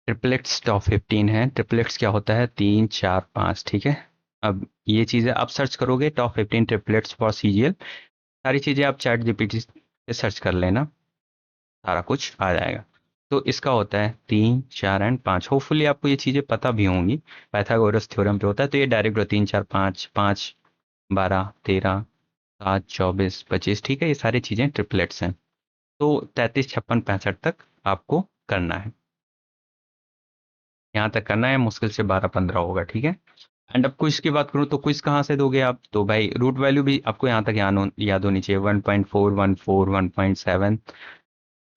ट्रिपलेट्स टॉप 15 है। ट्रिपलेट्स क्या होता है, 3 4 5, ठीक है। अब ये चीजें आप सर्च करोगे, टॉप 15 ट्रिपलेट्स फॉर सीजीएल, सारी चीजें आप चैट जीपीटी से सर्च कर लेना, सारा कुछ आ जाएगा। तो इसका होता है 3 4 एंड 5, होपफुली आपको ये चीजें पता भी होंगी, पाइथागोरस थ्योरम पे होता है। तो ये डायरेक्ट 3 4 5, 5 12 13 7 24 25, ठीक है। ये सारी चीजें ट्रिपलेट्स हैं। तो 33 56 65 तक आपको करना है, यहाँ तक करना है, मुश्किल से 12 15 होगा, ठीक है। एंड अब क्विज की बात करूँ तो क्विज कहाँ से दोगे आप, तो भाई रूट वैल्यू भी आपको यहाँ तक याद होनी चाहिए, 1.414, 1.7,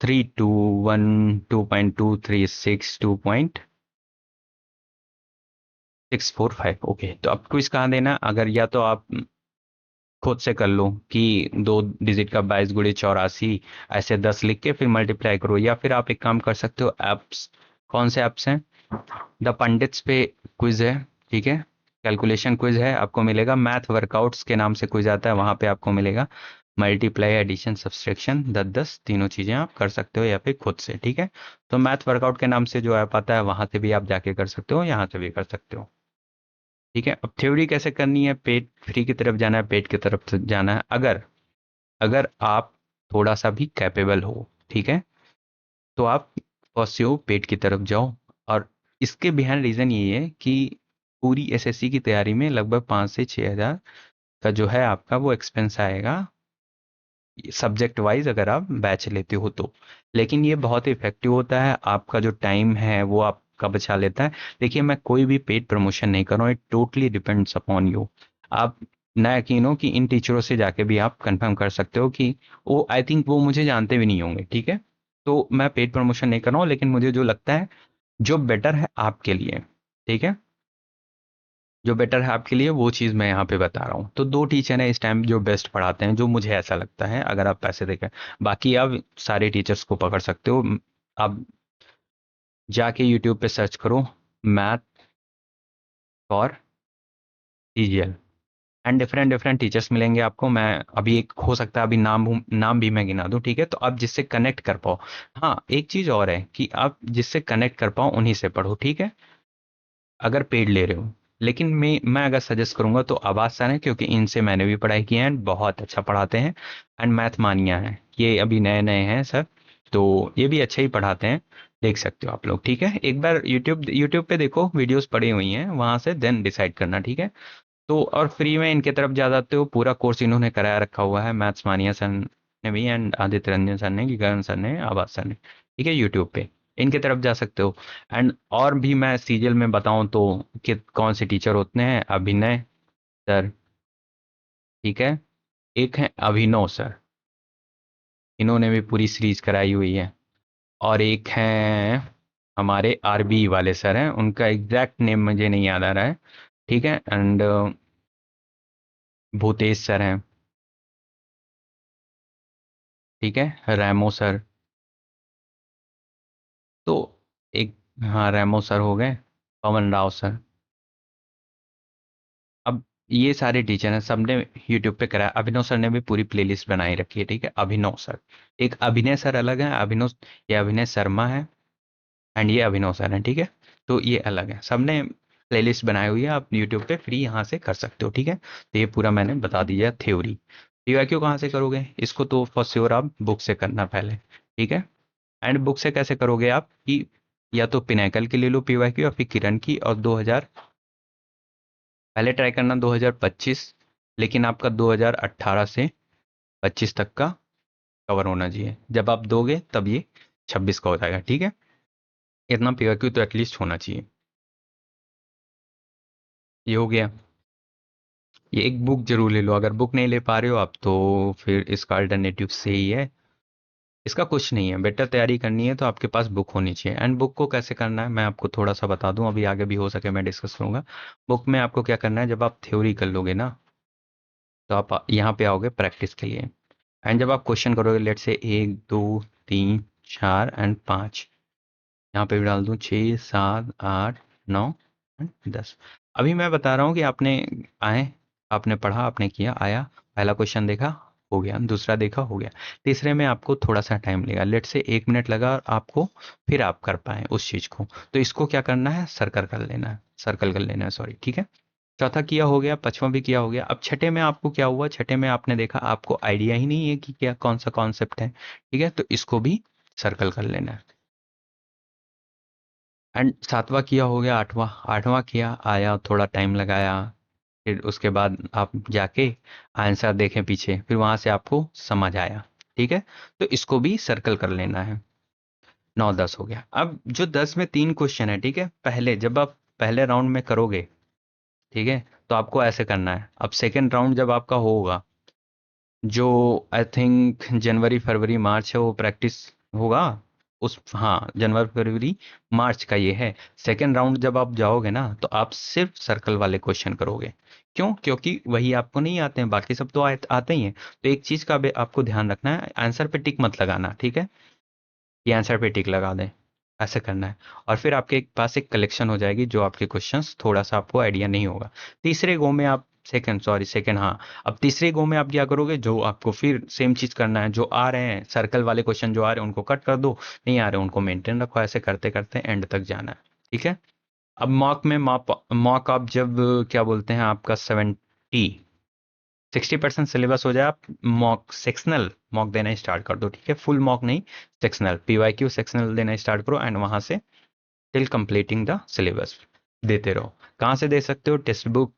32, 1, 2.236, 2.645, ओके। तो अब क्विज कहाँ देना, अगर या तो आप खुद से कर लो कि 2 डिजिट का 22 × 84, ऐसे 10 लिख के फिर मल्टीप्लाई करो, या फिर आप एक काम कर सकते हो, एप्स, कौन से एप्स हैं, द पंडित्स पे क्विज है, ठीक है। कैलकुलेशन क्विज है, आपको मिलेगा मैथ वर्कआउट्स के नाम से क्विज आता है, वहां पे आपको मिलेगा मल्टीप्लाई, एडिशन, सब्सट्रैक्शन, 10 10 तीनों चीजें आप कर सकते हो, या फिर खुद से, ठीक है। तो मैथ वर्कआउट के नाम से जो ऐप आता है वहां से भी आप जाके कर सकते हो, यहाँ से भी कर सकते हो, ठीक है। अब थ्योरी कैसे करनी है, पेट फ्री की तरफ जाना है, पेट की तरफ जाना है, अगर अगर आप थोड़ा सा भी कैपेबल हो, ठीक है, तो आप पहुंचो पेट की तरफ जाओ। और इसके बिहाइंड रीजन ये है कि पूरी एसएससी की तैयारी में लगभग 5 से 6 हज़ार का जो है आपका वो एक्सपेंस आएगा, सब्जेक्ट वाइज अगर आप बैच लेते हो तो। लेकिन ये बहुत इफेक्टिव होता है, आपका जो टाइम है वो आपका बचा लेता है। देखिए, मैं कोई भी पेड प्रमोशन नहीं कर रहा हूँ, it totally depends upon you. आप ना यकीन हो कि इन टीचरों से जाके भी आप कंफर्म कर सकते हो कि वो, आई थिंक वो मुझे जानते भी नहीं होंगे, ठीक है। तो मैं पेड प्रमोशन नहीं कर रहा हूँ, लेकिन मुझे जो लगता है जो बेटर है आपके लिए, ठीक है, जो बेटर है आपके लिए वो चीज़ मैं यहाँ पे बता रहा हूँ। तो 2 टीचर हैं इस टाइम जो बेस्ट पढ़ाते हैं, जो मुझे ऐसा लगता है, अगर आप पैसे देकर। बाकी आप सारे टीचर्स को पकड़ सकते हो, आप जाके यूट्यूब पे सर्च करो, math for CGL, and different different teachers मिलेंगे आपको। मैं अभी एक हो सकता है अभी नाम भी मैं गिना दूं, ठीक है। तो आप जिससे कनेक्ट कर पाओ, हाँ एक चीज़ और है कि आप जिससे कनेक्ट कर पाओ उन्हीं से पढ़ो, ठीक है, अगर पेड ले रहे हो। लेकिन मैं अगर सजेस्ट करूंगा तो आवाज सर है, क्योंकि इनसे मैंने भी पढ़ाई की है एंड बहुत अच्छा पढ़ाते हैं। एंड मैथ मानिया है, ये अभी नए नए हैं सर, तो ये भी अच्छा ही पढ़ाते हैं। देख सकते हो आप लोग, ठीक है, एक बार यूट्यूब पे देखो, वीडियोस पड़ी हुई हैं वहां से, देन डिसाइड करना, ठीक है। तो और फ्री में इनके तरफ जा जाते हो, पूरा कोर्स इन्होंने कराया रखा हुआ है, मैथ्स मानिया सर ने भी एंड आदित्य रंजन सर ने, गगन सर ने, आवाज सर ने, ठीक है, यूट्यूब पे इनके तरफ जा सकते हो। एंड और भी मैं सीरियल में बताऊं तो कि कौन से टीचर होते हैं, अभिनय सर, ठीक है, एक है अभिनव सर, इन्होंने भी पूरी सीरीज कराई हुई है। और एक है हमारे आरबी वाले सर हैं, उनका एग्जैक्ट नेम मुझे नहीं याद आ रहा है, ठीक है। एंड भूतेश सर हैं, ठीक है, रैमो सर, तो एक, हाँ रैमो सर हो गए, पवन राव सर। अब ये सारे टीचर हैं, सबने यूट्यूब पे कराया, अभिनव सर ने भी पूरी प्लेलिस्ट बनाई रखी है, ठीक है, अभिनव सर। एक अभिनय सर अलग है, अभिनव, ये अभिनय शर्मा है, एंड ये अभिनव सर है, ठीक है। तो ये अलग है, सबने प्लेलिस्ट बनाई हुई है, आप यूट्यूब पे फ्री यहाँ से कर सकते हो, ठीक है। तो ये पूरा मैंने बता दिया थ्योरी। पीवाईक्यू कहाँ से करोगे इसको, तो फॉर श्योर आप बुक से करना पहले, ठीक है। एंड बुक से कैसे करोगे आप कि या तो पिनाकल की ले लो पीवाईक्यू, या फिर किरण की, और 2000 पहले ट्राई करना 2025, लेकिन आपका 2018 से 25 तक का कवर होना चाहिए, जब आप दोगे तब ये 26 का हो जाएगा, ठीक है। इतना पीवाईक्यू तो एटलीस्ट होना चाहिए। ये हो गया। ये एक बुक जरूर ले लो, अगर बुक नहीं ले पा रहे हो आप तो फिर इसका अल्टरनेटिव से ही है, इसका कुछ नहीं है, बेटर तैयारी करनी है तो आपके पास बुक होनी चाहिए। एंड बुक को कैसे करना है मैं आपको थोड़ा सा बता दूं, अभी आगे भी हो सके मैं डिस्कस करूंगा। बुक में आपको क्या करना है, जब आप थ्योरी कर लोगे ना, तो आप यहाँ पे आओगे प्रैक्टिस के लिए। एंड जब आप क्वेश्चन करोगे, लेट से 1 2 3 4 एंड 5, यहाँ पे भी डाल दूँ 6 7 8 9 10। अभी मैं बता रहा हूँ कि आपने आए, आपने पढ़ा, आपने किया, आया, पहला क्वेश्चन देखा, हो गया, दूसरा देखा, हो गया, तीसरे में आपको थोड़ा सा टाइम लगेगा, लेट से 1 मिनट लगा आपको, फिर आप कर पाए उस चीज को, तो इसको क्या करना है, सर्कल कर लेना है, सर्कल कर लेना है, सॉरी, ठीक है। चौथा किया हो गया, पांचवा भी किया हो गया। अब छठे में आपको क्या हुआ, छठे में आपने देखा आपको आइडिया ही नहीं है कि क्या कौन सा कॉन्सेप्ट है, ठीक है, तो इसको भी सर्कल कर लेना है। एंड सातवां किया हो गया, आठवां, आठवां किया, आया, थोड़ा टाइम लगाया, फिर उसके बाद आप जाके आंसर देखें पीछे, फिर वहां से आपको समझ आया, ठीक है, तो इसको भी सर्कल कर लेना है। 9 10 हो गया। अब जो 10 में 3 क्वेश्चन है, ठीक है, पहले जब आप पहले राउंड में करोगे, ठीक है, तो आपको ऐसे करना है। अब सेकेंड राउंड जब आपका होगा, जो आई थिंक जनवरी फरवरी मार्च है, वो प्रैक्टिस होगा उस, हाँ जनवरी फरवरी मार्च का ये है। सेकेंड राउंड जब आप जाओगे ना, तो आप सिर्फ सर्कल वाले क्वेश्चन करोगे। क्यों, क्योंकि वही आपको नहीं आते हैं, बाकी सब तो आते ही हैं। तो एक चीज का भी आपको ध्यान रखना है, आंसर पे टिक मत लगाना, ठीक है, ये आंसर पे टिक लगा दें, ऐसे करना है। और फिर आपके पास एक कलेक्शन हो जाएगी, जो आपके क्वेश्चंस थोड़ा सा आपको आइडिया नहीं होगा। तीसरे गो में आप, सेकंड, सॉरी सेकंड, हाँ, अब तीसरे गो में आप क्या करोगे, जो आपको फिर सेम चीज करना है, जो आ रहे हैं सर्कल वाले क्वेश्चन जो आ रहे हैं उनको कट कर दो, नहीं आ रहे उनको मेंटेन रखो, ऐसे करते करते एंड तक जाना है, ठीक है। अब मॉक में मॉक आप जब, क्या बोलते हैं, आपका 60% सिलेबस हो जाए, आप मॉक सेक्शनल मॉक देना स्टार्ट कर दो, ठीक है, फुल मॉक नहीं, सेक्शनल पीवाईक्यू सेक्शनल देना स्टार्ट करो, एंड वहां से टिल कंप्लीटिंग द सिलेबस देते रहो। कहाँ से दे सकते हो, text book,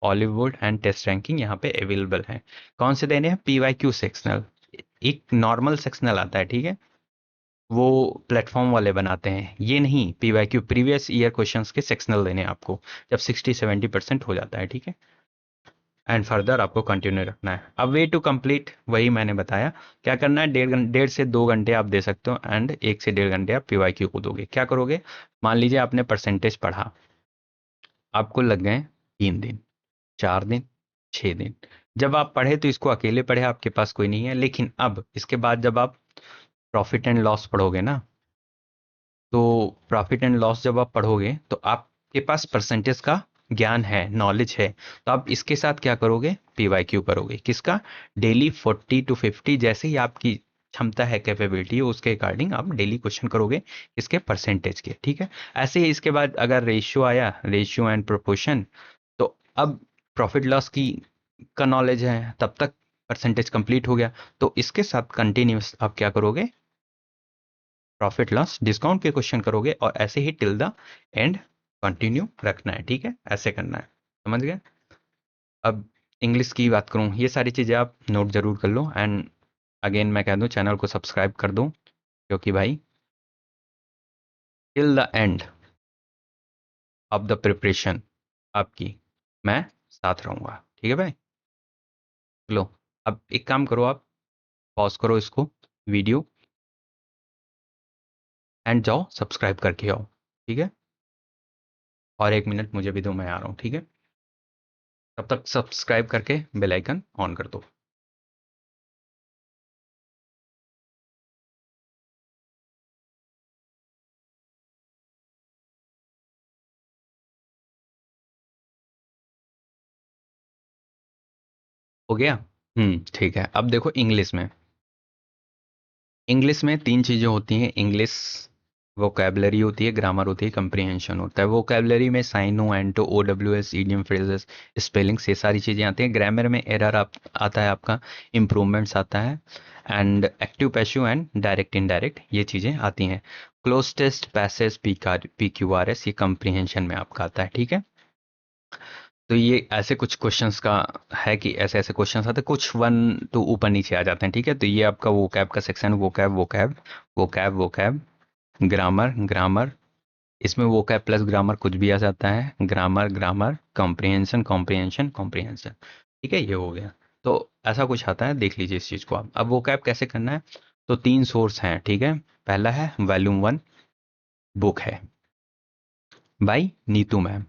Hollywood and test ranking यहाँ पे अवेलेबल है। कौन से देने हैं, पीवाईक्यू सेक्शनल, एक नॉर्मल सेक्शनल आता है, ठीक है, वो प्लेटफॉर्म वाले बनाते हैं, ये नहीं, पीवाईक्यू प्रीवियस ईयर क्वेश्चंस के सेक्शनल देने हैं आपको, जब 60 70% हो जाता है, ठीक है। एंड फर्दर आपको कंटिन्यू रखना है। अब वे टू कंप्लीट, वही मैंने बताया, क्या करना है, 1.5 से 2 घंटे आप दे सकते हो, एंड 1 से 1.5 घंटे आप पीवाईक्यू को दोगे। क्या करोगे, मान लीजिए आपने परसेंटेज पढ़ा, आपको लग गए 3 दिन, 4 दिन, 6 दिन, जब आप पढ़े तो इसको अकेले पढ़े, आपके पास कोई नहीं है, लेकिन अब इसके बाद जब आप प्रॉफिट एंड लॉस पढ़ोगे ना, तो प्रॉफिट एंड लॉस जब आप पढ़ोगे तो आपके पास परसेंटेज का ज्ञान है, नॉलेज है, तो आप इसके साथ क्या करोगे, पीवाईक्यू करोगे, किसका, डेली 40 to 50, जैसे ही आपकी क्षमता है, कैपेबिलिटी है, उसके अकॉर्डिंग आप डेली क्वेश्चन करोगे इसके परसेंटेज के, ठीक है। ऐसे ही इसके बाद अगर रेशियो आया, रेशियो एंड प्रोपोर्शन, तो अब प्रॉफिट लॉस की का नॉलेज है, तब तक परसेंटेज कंप्लीट हो गया। तो इसके साथ कंटिन्यूस आप क्या करोगे, प्रॉफिट लॉस डिस्काउंट के क्वेश्चन करोगे, और ऐसे ही टिल द एंड कंटिन्यू रखना है, ठीक है, ऐसे करना है, समझ गए। अब इंग्लिश की बात करूं, ये सारी चीज़ें आप नोट जरूर कर लो, एंड अगेन मैं कह दूं चैनल को सब्सक्राइब कर दूं, क्योंकि भाई till the end of the preparation आपकी मैं साथ रहूंगा, ठीक है भाई। लो, अब एक काम करो, आप पॉज करो इसको वीडियो, एंड जाओ सब्सक्राइब करके आओ, ठीक है। और 1 मिनट मुझे भी दो, मैं आ रहा हूँ, ठीक है। तब तक सब्सक्राइब करके बेल आइकन ऑन कर दो। हो गया? ठीक है। अब देखो इंग्लिश में, इंग्लिश में तीन चीज़ें होती हैं। इंग्लिश वोकैबलरी होती है, ग्रामर होती है, कंप्रीहेंशन होता है। वोकैबलरी में syno, anto, O W S, idiom phrases, spellings, ये सारी चीज़ें आती हैं। ग्रामर में एरर आता है आपका, इम्प्रूवमेंट्स आता है, and active passive and direct indirect ये चीज़ें आती हैं। Cloze test, passage, P Q R S, ये कंप्रीहेंशन में आपका आता है, ठीक है। तो ये ऐसे कुछ क्वेश्चंस का है कि ऐसे ऐसे क्वेश्चंस आते हैं, कुछ वन तो ऊपर नीचे आ जाते हैं, ठीक है। तो ये आपका वोकैब का section, vocab vocab vocab vocab, grammar grammar, इसमें वोकैब प्लस ग्रामर कुछ भी आ जाता है, grammar grammar, comprehension comprehension comprehension, ठीक है, ये हो गया। तो ऐसा कुछ आता है, देख लीजिए इस चीज़ को आप। अब वोकैब कैसे करना है, तो तीन सोर्स हैं, ठीक है। पहला है वॉल्यूम 1 बुक है, बाई नीतू मैम,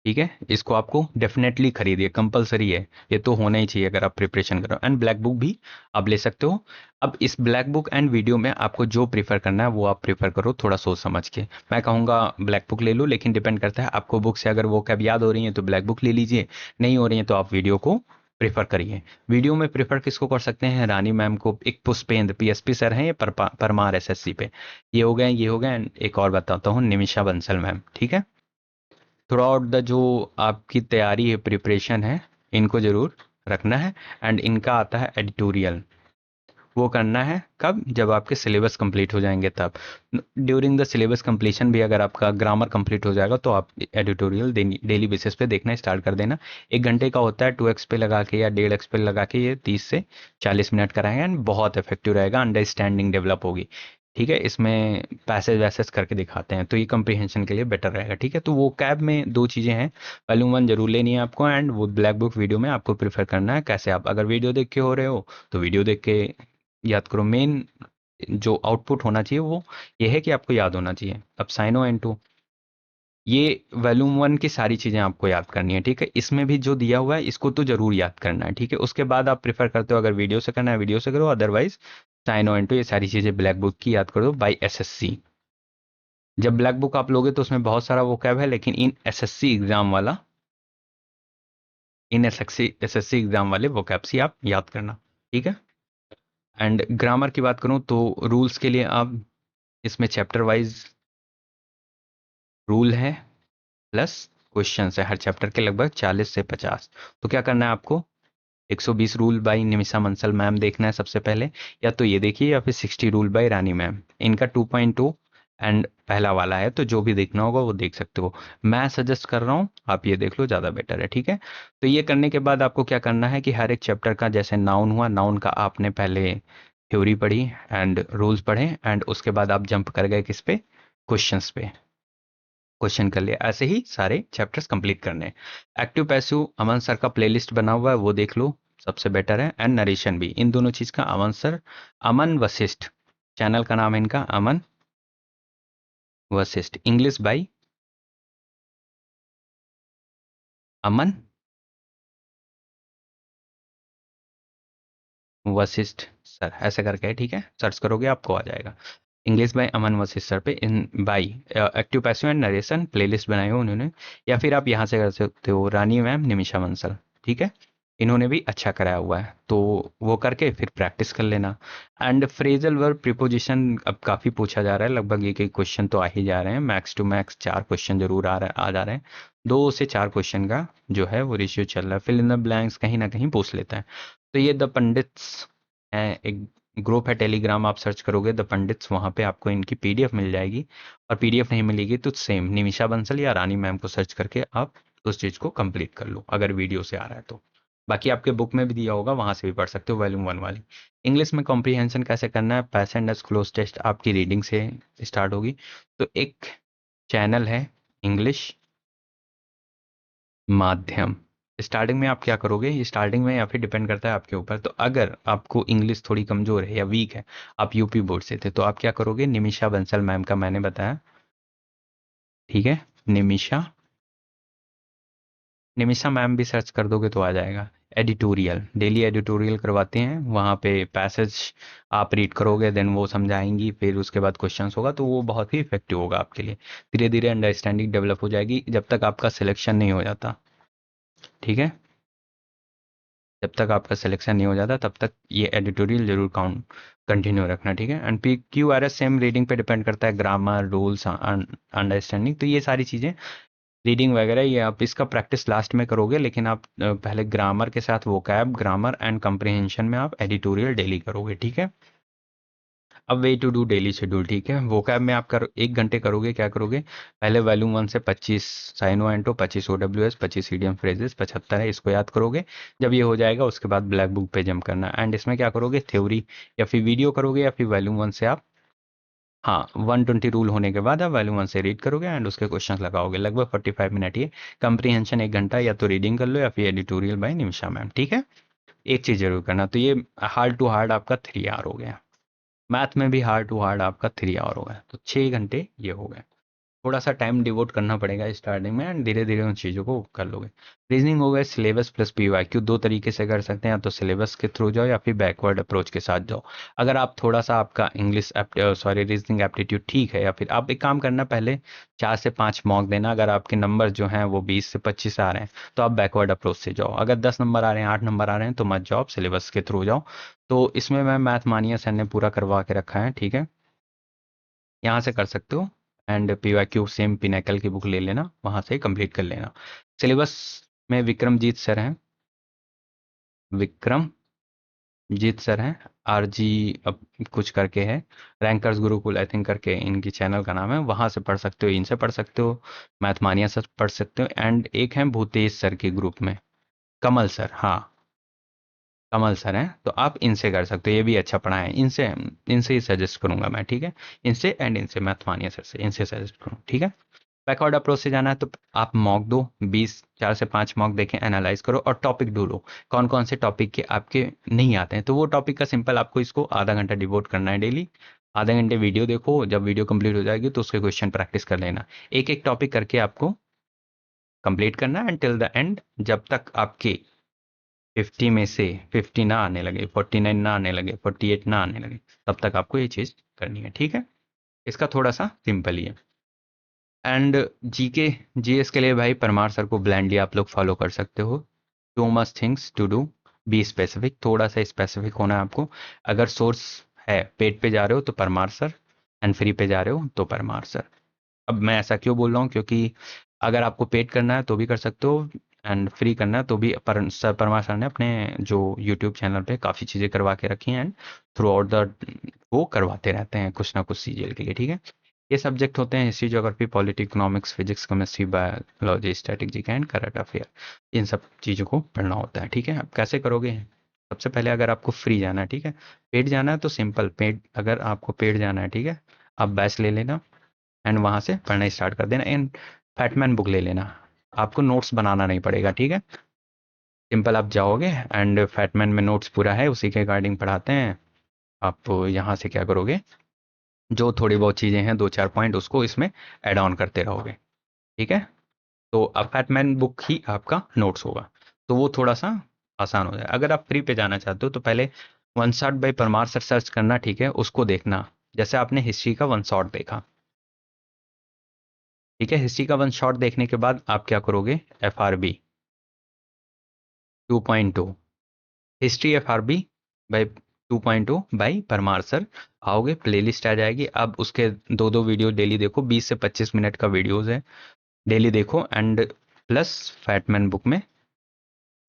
ठीक है। इसको आपको डेफिनेटली खरीदिए, कंपलसरी है, ये तो होना ही चाहिए अगर आप प्रिपरेशन कर रहे हो। एंड ब्लैक बुक भी आप ले सकते हो। अब इस ब्लैक बुक एंड वीडियो में आपको जो प्रीफर करना है वो आप प्रीफर करो, थोड़ा सोच समझ के। मैं कहूँगा ब्लैक बुक ले लो, लेकिन डिपेंड करता है आपको बुक से, अगर वो कैब याद हो रही है तो ब्लैक बुक ले लीजिए, नहीं हो रही है तो आप वीडियो को प्रीफर करिए। वीडियो में प्रीफर किसको कर सकते हैं, रानी मैम को, एक पुष्पेंद्र पीएसपी सर हैं, ये परमार एसएससी पे, ये हो गए, ये हो गए। एंड एक और बताता हूँ, निमिषा बंसल मैम, ठीक है। थ्रू आउट द जो आपकी तैयारी है, प्रिपरेशन है, इनको जरूर रखना है। एंड इनका आता है एडिटोरियल, वो करना है कब, जब आपके सिलेबस कंप्लीट हो जाएंगे तब। ड्यूरिंग द सिलेबस कंप्लीशन भी अगर आपका ग्रामर कंप्लीट हो जाएगा तो आप एडिटोरियल डेली बेसिस पे देखना स्टार्ट कर देना। 1 घंटे का होता है, 2x पे लगा के या 1.5x पे लगा के ये 30 से 40 मिनट कराएंगे, एंड बहुत इफेक्टिव रहेगा, अंडरस्टैंडिंग डेवलप होगी, ठीक है। इसमें पैसेज वैसेज करके दिखाते हैं, तो ये कंप्रीहेंशन के लिए बेटर रहेगा, ठीक है। तो वो कैब में दो चीज़ें हैं, वॉल्यूम 1 जरूर लेनी है आपको, एंड वो ब्लैक बुक वीडियो में आपको प्रीफर करना है। कैसे, आप अगर वीडियो देख के हो रहे हो तो वीडियो देख के याद करो। मेन जो आउटपुट होना चाहिए वो ये है कि आपको याद होना चाहिए। अब साइनो एंड टू, ये वॉल्यूम 1 की सारी चीज़ें आपको याद करनी है, ठीक है। इसमें भी जो दिया हुआ है इसको तो जरूर याद करना है, ठीक है। उसके बाद आप प्रेफर करते हो अगर वीडियो से करना है वीडियो से करो, अदरवाइज साइनो एंड टू ये सारी चीज़ें ब्लैक बुक की याद करो बाई एसएससी। जब ब्लैक बुक आप लोगे तो उसमें बहुत सारा वोकैब है, लेकिन इन एसएससी एग्जाम वाला, इन एसएससी एग्जाम वाले वोकैब्स ही आप याद करना, ठीक है। एंड ग्रामर की बात करूं तो रूल्स के लिए आप इसमें चैप्टर वाइज रूल है, प्लस क्वेश्चंस है, हर चैप्टर के लगभग 40 से 50। तो क्या करना है आपको, 120 रूल बाय निमिषा मंसल मैम देखना है सबसे पहले, या तो ये देखिए, या फिर 60 रूल बाय रानी मैम, इनका 2.2 एंड पहला वाला है, तो जो भी देखना होगा वो देख सकते हो। मैं सजेस्ट कर रहा हूँ आप ये देख लो, ज़्यादा बेटर है, ठीक है। तो ये करने के बाद आपको क्या करना है कि हर एक चैप्टर का, जैसे नाउन हुआ, नाउन का आपने पहले थ्योरी पढ़ी एंड रूल्स पढ़े, एंड उसके बाद आप जंप कर गए किस पे, क्वेश्चंस पे, क्वेश्चन कर लिया। ऐसे ही सारे चैप्टर्स कंप्लीट करने हैं। एक्टिव पैसिव अमन सर का प्लेलिस्ट बना हुआ है, वो देख लो, सबसे बेटर है। एंड नरेशन भी, इन दोनों चीज का अमन सर, अमन वशिष्ठ चैनल का नाम है इनका, Aman Vashishth, English by Aman Vashishth sir, ऐसे करके है, ठीक है। सर्च करोगे आपको आ जाएगा, English by Aman Vashishth sir पे, इन बाई active passive and narration playlist बनाई हो उन्होंने। या फिर आप यहाँ से कर सकते हो, रानी मैम निमिषा मंसल, ठीक है। इन्होंने भी अच्छा कराया हुआ है, तो वो करके फिर प्रैक्टिस कर लेना। एंड फ्रेजल वर्ब प्रीपोजिशन अब काफ़ी पूछा जा रहा है, लगभग एक एक क्वेश्चन तो आ ही जा रहे हैं, मैक्स टू मैक्स 4 क्वेश्चन जरूर आ जा रहे हैं। 2 से 4 क्वेश्चन का जो है वो रेशियो चल रहा है। फिल इन द ब्लैंक्स कहीं ना कहीं पूछ लेता है। तो ये द पंडित्स है, एक ग्रुप है टेलीग्राम, आप सर्च करोगे द पंडित्स, वहाँ पे आपको इनकी पीडीएफ मिल जाएगी। और पीडीएफ नहीं मिलेगी तो सेम निमिषा बंसल या रानी मैम को सर्च करके आप उस चीज़ को कंप्लीट कर लो, अगर वीडियो से आ रहा है तो। बाकी आपके बुक में भी दिया होगा, वहां से भी पढ़ सकते हो, वॉल्यूम 1 वाली। इंग्लिश में कॉम्प्रीहेंशन कैसे करना है, पैसेंट एज क्लोज टेस्ट आपकी रीडिंग से स्टार्ट होगी। तो एक चैनल है इंग्लिश माध्यम। स्टार्टिंग में आप क्या करोगे, स्टार्टिंग में या फिर डिपेंड करता है आपके ऊपर, तो अगर आपको इंग्लिश थोड़ी कमजोर है या वीक है, आप यूपी बोर्ड से थे, तो आप क्या करोगे, निमिषा बंसल मैम का मैंने बताया, ठीक है, निमिषा, निमिषा मैम भी सर्च कर दोगे तो आ जाएगा। एडिटोरियल, डेली एडिटोरियल करवाते हैं, वहाँ पे पैसेज आप रीड करोगे, देन वो समझाएंगी, फिर उसके बाद क्वेश्चंस होगा, तो वो बहुत ही इफेक्टिव होगा आपके लिए। धीरे धीरे अंडरस्टैंडिंग डेवलप हो जाएगी, जब तक आपका सिलेक्शन नहीं हो जाता, ठीक है, जब तक आपका सिलेक्शन नहीं हो जाता तब तक ये एडिटोरियल जरूर काउंट कंटिन्यू रखना, ठीक है। And P Q R S same reading पे डिपेंड करता है, ग्रामर, रूल्स, अंडरस्टैंडिंग, तो ये सारी चीज़ें रीडिंग वगैरह ये आप इसका प्रैक्टिस लास्ट में करोगे, लेकिन आप पहले ग्रामर के साथ वोकैब, ग्रामर एंड कंप्रिहेंशन में आप एडिटोरियल डेली करोगे, ठीक है। अब way to do daily schedule, ठीक है। वोकैब में आप 1 घंटे करोगे, क्या करोगे, पहले वॉल्यूम 1 से 25 साइनो एंटो, 25 OWS, 25 ईडियम फ्रेजेस, 75 है, इसको याद करोगे। जब ये हो जाएगा उसके बाद ब्लैक बुक पे जंप करना, एंड इसमें क्या करोगे, थ्योरी या फिर वीडियो करोगे, या फिर वॉल्यूम 1 से आप, हाँ, 120 रूल होने के बाद आप वॉल्यूम 1 से रीड करोगे एंड उसके क्वेश्चन लगाओगे, लगभग 45 मिनट। ये कंप्रीहेंशन 1 घंटा, या तो रीडिंग कर लो या फिर एडिटोरियल बाय निमिषा मैम, ठीक है। एक चीज जरूर करना, तो ये हार्ड टू हार्ड आपका 3 आवर हो गया। मैथ में भी हार्ड टू हार्ड आपका 3 आवर हो गया, तो 6 घंटे ये हो गए। थोड़ा सा टाइम डिवोट करना पड़ेगा स्टार्टिंग में, एंड धीरे धीरे उन चीज़ों को कर लोगे। रीजनिंग हो गए सिलेबस प्लस पीवाईक्यू, 2 तरीके से कर सकते हैं, या तो सिलेबस के थ्रू जाओ या फिर बैकवर्ड अप्रोच के साथ जाओ। अगर आप थोड़ा सा आपका इंग्लिश सॉरी रीजनिंग एप्टीट्यूड ठीक है, या फिर आप एक काम करना, पहले 4 से 5 मॉक देना। अगर आपके नंबर जो हैं वो 20 से 25 आ रहे हैं तो आप बैकवर्ड अप्रोच से जाओ। अगर 10 नंबर आ रहे हैं, 8 नंबर आ रहे हैं, तो मत जाओ, सिलेबस के थ्रू जाओ। तो इसमें मैं मैथ मानिया सर ने पूरा करवा के रखा है, ठीक है, यहाँ से कर सकते हो। एंड पीवाईक्यू सेम पिनेकल की बुक ले लेना, वहाँ से कंप्लीट कर लेना। सिलेबस में विक्रमजीत सर हैं, विक्रमजीत सर हैं, आरजी अब कुछ करके है, रैंकर्स गुरुकुल आई थिंक करके इनकी चैनल का नाम है, वहाँ से पढ़ सकते हो, इनसे पढ़ सकते हो, मैथमानिया सर पढ़ सकते हो। एंड एक है भूतेश सर के ग्रुप में, कमल सर, हाँ, कमल सर हैं, तो आप इनसे कर सकते हो, ये भी अच्छा पढ़ाएं, इनसे इनसे ही सजेस्ट करूंगा मैं, ठीक है। इनसे एंड इनसे मैथमानिया सर से, इनसे सजेस्ट करूँ, ठीक है। बैकवर्ड अप्रोच से जाना है तो आप मॉक दो, 20 4 से 5 मॉक देखें, एनालाइज करो और टॉपिक ढूंढो, कौन कौन से टॉपिक के आपके नहीं आते हैं, तो वो टॉपिक का सिंपल आपको इसको आधा घंटा डिवोट करना है डेली। आधे घंटे वीडियो देखो, जब वीडियो कंप्लीट हो जाएगी तो उसके क्वेश्चन प्रैक्टिस कर लेना। एक एक टॉपिक करके आपको कंप्लीट करना है टिल द एंड, जब तक आपके 50 में से 50 ना आने लगे, 49 ना आने लगे, 48 ना आने लगे, तब तक आपको ये चीज़ करनी है, ठीक है। इसका थोड़ा सा सिंपल ही है। एंड जीके जीएस के लिए भाई परमार सर को ब्लाइंडली आप लोग फॉलो कर सकते हो। Too much things to do, be specific, थोड़ा सा स्पेसिफिक होना है आपको। अगर सोर्स है पेड पे जा रहे हो तो परमार सर, एंड फ्री पे जा रहे हो तो परमार सर। अब मैं ऐसा क्यों बोल रहा हूँ, क्योंकि अगर आपको पेड करना है तो भी कर सकते हो, एंड फ्री करना है तो भी सर परमार सर ने अपने जो यूट्यूब चैनल पे काफ़ी चीज़ें करवा के रखी हैं, एंड थ्रू आउट द वो करवाते रहते हैं कुछ ना कुछ सीरियल के लिए, ठीक है। ये सब्जेक्ट होते हैं history, geography, polity, economics, physics, chemistry, biology, static and current affair, इन सब चीज़ों को पढ़ना होता है, ठीक है। अब कैसे करोगे, सबसे पहले अगर आपको फ्री जाना है, ठीक है, पेड जाना है तो सिंपल, पेड अगर आपको पेड जाना है, ठीक है, आप बैच ले लेना एंड वहाँ से पढ़ना स्टार्ट कर देना। एंड फैटमैन बुक ले लेना, आपको नोट्स बनाना नहीं पड़ेगा, ठीक है। सिंपल आप जाओगे एंड फैटमैन में नोट्स पूरा है, उसी के अकॉर्डिंग पढ़ाते हैं। आप यहाँ से क्या करोगे, जो थोड़ी बहुत चीज़ें हैं 2 4 पॉइंट उसको इसमें ऐड ऑन करते रहोगे, ठीक है। तो अब फैटमैन बुक ही आपका नोट्स होगा, तो वो थोड़ा सा आसान हो जाए। अगर आप फ्री पे जाना चाहते हो तो पहले one shot by Parmar sir search करना, ठीक है, उसको देखना। जैसे आपने हिस्ट्री का वन शॉट देखा, ठीक है, हिस्ट्री का वन शॉट देखने के बाद आप क्या करोगे, F R B, 2.2 history F R B by 2.0 by Parmar sir. आओगे प्लेलिस्ट आ जाएगी, अब उसके दो दो वीडियो डेली देखो, 20 से 25 मिनट का वीडियोस है, डेली देखो। एंड प्लस फैटमैन बुक में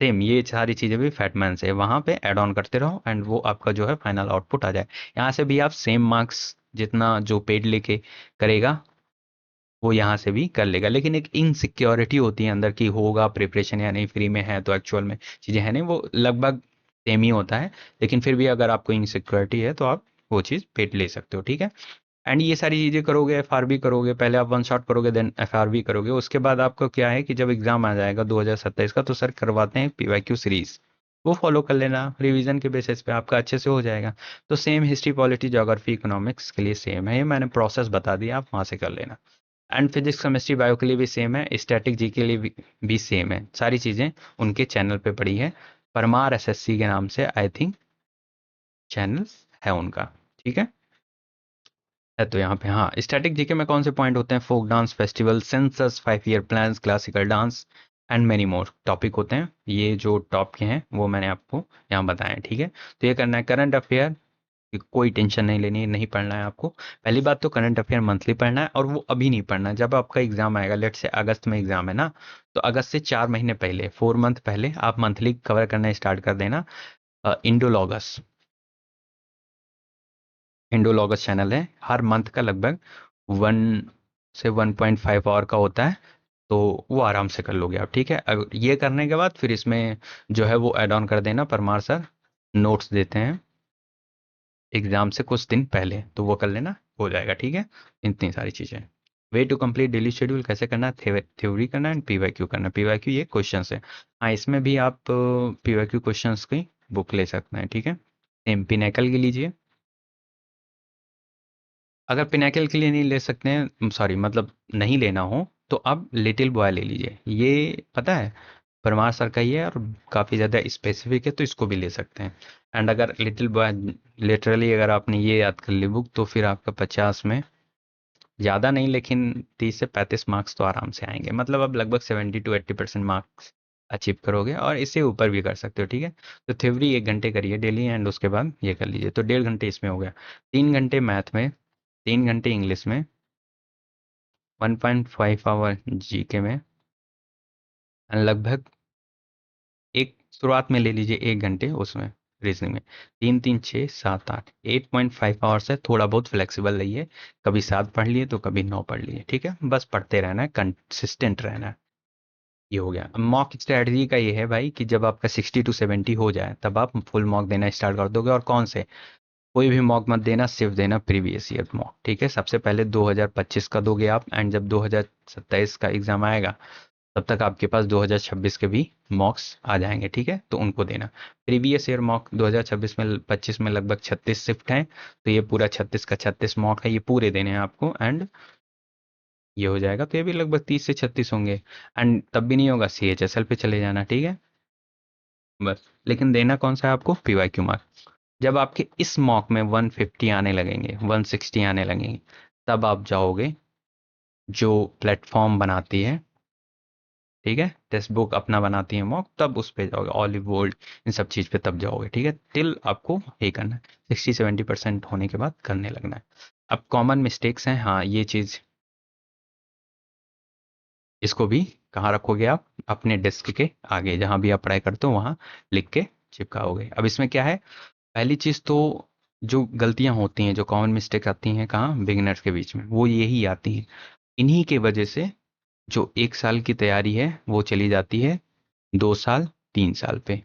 सेम ये सारी चीज़ें भी फैटमैन से वहाँ पे ऐड ऑन करते रहो, एंड वो आपका जो है फाइनल आउटपुट आ जाए। यहाँ से भी आप सेम मार्क्स जितना जो पेड लेके करेगा वो यहाँ से भी कर लेगा, लेकिन एक इनसिक्योरिटी होती है अंदर की होगा प्रिपरेशन या नहीं, फ्री में है तो एक्चुअल में चीज़ें हैं नहीं, वो लगभग सेम ही होता है। लेकिन फिर भी अगर आपको इनसिक्योरिटी है तो आप वो चीज़ पेड ले सकते हो, ठीक है। एंड ये सारी चीज़ें करोगे, एफआरबी करोगे, पहले आप वन शॉट करोगे देन एफआरबी करोगे, उसके बाद आपको क्या है कि जब एग्जाम आ जाएगा 2027 का तो सर करवाते हैं पीवाईक्यू सीरीज, वो फॉलो कर लेना, रिवीजन के बेसिस पे आपका अच्छे से हो जाएगा। तो same history polity geography economics के लिए सेम है, ये मैंने प्रोसेस बता दिया, आप वहाँ से कर लेना। एंड फिजिक्स केमिस्ट्री बायो के लिए भी सेम है, स्टैटिक जी के लिए भी सेम है, सारी चीज़ें उनके चैनल पे पड़ी है, परमार एसएससी के नाम से आई थिंक चैनल है उनका, ठीक है। तो यहाँ पे हाँ स्टैटिक जीके में कौन से पॉइंट होते हैं, folk dance festival, census, 5 year plans, classical dance and many more topic होते हैं। ये जो टॉप के हैं वो मैंने आपको यहाँ बताए हैं, ठीक है। तो ये करना है करंट अफेयर, कोई टेंशन नहीं लेनी है, नहीं पढ़ना है आपको। पहली बात तो करंट अफेयर मंथली पढ़ना है, और वो अभी नहीं पढ़ना है, जब आपका एग्जाम आएगा, लेट से अगस्त में एग्जाम है ना, तो अगस्त से 4 महीने पहले, 4 मंथ पहले आप मंथली कवर करना स्टार्ट कर देना। इंडोलॉगस, इंडोलॉगस चैनल है, हर मंथ का लगभग 1 से 1.5 आवर का होता है, तो वो आराम से कर लोगे आप, ठीक है। अब ये करने के बाद फिर इसमें जो है वो ऐड ऑन कर देना, परमार सर नोट्स देते हैं एग्जाम से कुछ दिन पहले, तो वो कर लेना, हो जाएगा, ठीक है। इतनी सारी चीज़ें। Way to complete daily schedule कैसे करना है, थ्योरी करना है, पीवाईक्यू करना है। पीवाईक्यू ये क्वेश्चन है, हाँ इसमें भी आप पीवाईक्यू क्वेश्चंस की बुक ले सकते हैं, ठीक है। सेम पिनेकल की लीजिए, अगर पिनेकल के लिए नहीं ले सकते हैं, सॉरी मतलब नहीं लेना हो, तो आप लिटिल बॉय ले लीजिए, ये पता है परमार सर का ही है और काफ़ी ज़्यादा स्पेसिफिक है, तो इसको भी ले सकते हैं। एंड अगर लिटिल बॉय लिटरली अगर आपने ये याद कर ली बुक, तो फिर आपका 50 में ज़्यादा नहीं लेकिन 30 से 35 मार्क्स तो आराम से आएंगे, मतलब अब लगभग 70 to 80% मार्क्स अचीव करोगे, और इससे ऊपर भी कर सकते हो, ठीक है। तो थ्योरी 1 घंटे करिए डेली, एंड उसके बाद ये कर लीजिए, तो 1.5 घंटे इसमें हो गया। 3 घंटे मैथ में, 3 घंटे इंग्लिश में, 1.5 आवर जीके में, लगभग एक शुरुआत में ले लीजिए 1 घंटे उसमें रीजनिंग में, 3 3 6 7 8, 8.5 आवर्स है, थोड़ा बहुत फ्लेक्सिबल रहिए, कभी 7 पढ़ लिए तो कभी 9 पढ़ लिए, ठीक है। बस पढ़ते रहना है, कंसिस्टेंट रहना है। ये हो गया। मॉक स्ट्रेटजी का ये है भाई कि जब आपका 60 to 70 हो जाए तब आप फुल मॉक देना स्टार्ट कर दोगे, और कौन से, कोई भी मॉक मत देना, सिर्फ देना प्रीवियस ईयर मॉक, ठीक है। सबसे पहले 2025 का दोगे आप, एंड जब 2027 का एग्जाम आएगा तब तक आपके पास 2026 के भी मॉक्स आ जाएंगे, ठीक है, तो उनको देना। प्रीवियस ईयर मॉक 2026 में 25 में लगभग 36 शिफ्ट हैं, तो ये पूरा 36 का 36 मॉक है, ये पूरे देने हैं आपको, एंड ये हो जाएगा, तो ये भी लगभग 30 से 36 होंगे। एंड तब भी नहीं होगा, CHSL पे चले जाना, ठीक है, बस। लेकिन देना कौन सा है आपको, PYQ मार्क। जब आपके इस मॉक में 150 आने लगेंगे, 160 आने लगेंगे, तब आप जाओगे जो प्लेटफॉर्म बनाती है, ठीक है, टेक्स्ट बुक अपना बनाती है मॉक, तब उस पे जाओगे, ऑलिव गोल्ड इन सब चीज़ पे तब जाओगे, ठीक है। टिल आपको ये करना है, 60 70% होने के बाद करने लगना है। अब कॉमन मिस्टेक्स हैं, हाँ ये चीज़, इसको भी कहाँ रखोगे आप, अपने डेस्क के आगे जहाँ भी आप पढ़ाई करते हो वहाँ लिख के चिपकाओगे। अब इसमें क्या है, पहली चीज़ तो जो गलतियाँ होती हैं, जो कॉमन मिस्टेक आती हैं कहाँ, बिगिनर्स के बीच में, वो यही आती हैं, इन्हीं के वजह से जो 1 साल की तैयारी है वो चली जाती है 2 साल 3 साल पे।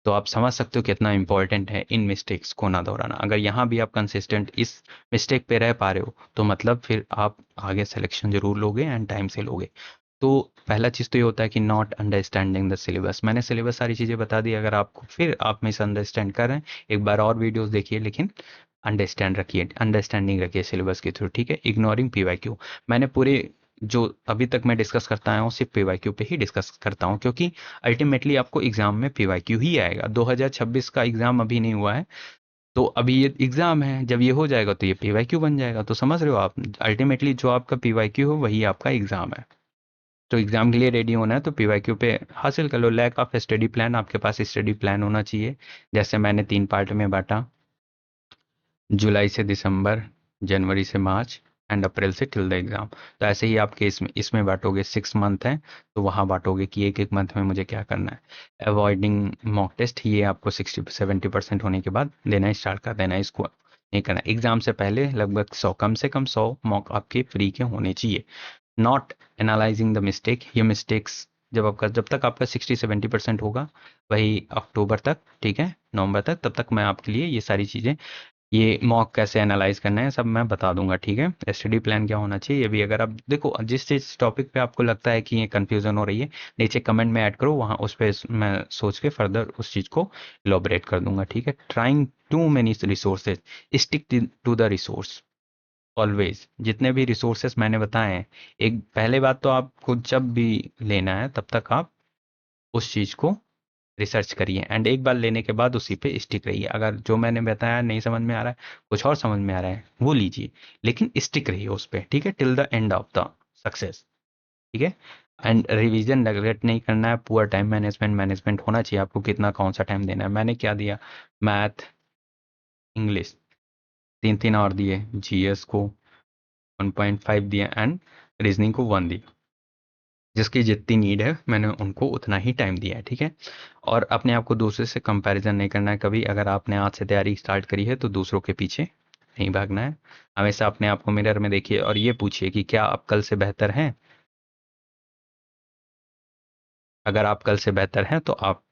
तो आप समझ सकते हो कितना इंपॉर्टेंट है इन मिस्टेक्स को ना दोहराना। अगर यहाँ भी आप कंसिस्टेंट इस मिस्टेक पे रह पा रहे हो तो मतलब फिर आप आगे सिलेक्शन जरूर लोगे एंड टाइम से लोगे। तो पहला चीज़ तो ये होता है कि नॉट अंडरस्टैंडिंग द सिलेबस, मैंने सिलेबस सारी चीज़ें बता दी, अगर आपको फिर आप मिसअंडरस्टैंड कर रहे हैं एक बार और वीडियोस देखिए, लेकिन अंडरस्टैंडिंग रखिए सिलेबस के थ्रू, ठीक है। इग्नोरिंग PYQ, मैंने पूरे जो अभी तक मैं डिस्कस करता आया हूँ सिर्फ PYQ पे ही डिस्कस करता हूँ, क्योंकि अल्टीमेटली आपको एग्जाम में PYQ ही आएगा। 2026 का एग्जाम अभी नहीं हुआ है, तो अभी ये एग्जाम है, जब ये हो जाएगा तो ये PYQ बन जाएगा, तो समझ रहे हो आप, अल्टीमेटली जो आपका PYQ हो वही आपका एग्जाम है। तो एग्जाम के लिए रेडी होना है तो पीवाईक्यू पे हासिल कर लो। लैक ऑफ स्टडी प्लान, आपके पास स्टडी प्लान होना चाहिए। जैसे मैंने 3 पार्ट में बांटा, जुलाई से दिसंबर, जनवरी से मार्च एंड अप्रैल से टिल द एग्जाम। तो ऐसे ही आपके इसमें बांटोगे, 6 मंथ है तो वहाँ बांटोगे कि एक एक मंथ में मुझे क्या करना है। अवॉइडिंग मॉक टेस्ट, ये आपको 60-70% होने के बाद देना स्टार्ट कर देना है, इसको नहीं करना। एग्जाम से पहले लगभग 100, कम से कम 100 मॉक आपके फ्री के होने चाहिए। नॉट एनालाइजिंग द मिस्टेक, ये मिस्टेक्स जब तक आपका 60-70% होगा, वही अक्टूबर तक, ठीक है, नवंबर तक, तब तक मैं आपके लिए ये सारी चीज़ें, ये मॉक कैसे एनालाइज करना है सब मैं बता दूंगा, ठीक है। स्टडी प्लान क्या होना चाहिए ये भी, अगर आप देखो जिस चीज टॉपिक पे आपको लगता है कि ये कंफ्यूजन हो रही है, नीचे कमेंट में ऐड करो, वहाँ उस पर मैं सोच के फर्दर उस चीज को इलोबरेट कर दूंगा, ठीक है। Trying too many resources, stick to the resource always. जितने भी रिसोर्सेस मैंने बताए हैं, एक पहले बात तो आपको जब भी लेना है तब तक आप उस चीज को रिसर्च करिए एंड एक बार लेने के बाद उसी पे स्टिक रहिए। अगर जो मैंने बताया नहीं समझ में आ रहा है, कुछ और समझ में आ रहा है, वो लीजिए, लेकिन स्टिक रहिए उस पे, ठीक है, till the end of the success, ठीक है। एंड रिवीजन नेगलेक्ट नहीं करना है। पुअर टाइम मैनेजमेंट, मैनेजमेंट होना चाहिए आपको, कितना कौन सा टाइम देना है। मैंने क्या दिया, मैथ, इंग्लिश 3-3 आवर दिए, जीएस को 1.5 दिया एंड रीजनिंग को 1 दिया। जिसकी जितनी नीड है मैंने उनको उतना ही टाइम दिया है, ठीक है। और अपने आप को दूसरे से कंपैरिजन नहीं करना है कभी। अगर आपने आज से तैयारी स्टार्ट करी है तो दूसरों के पीछे नहीं भागना है। हमेशा अपने आप को मिरर में देखिए और ये पूछिए कि क्या आप कल से बेहतर हैं। अगर आप कल से बेहतर हैं तो आप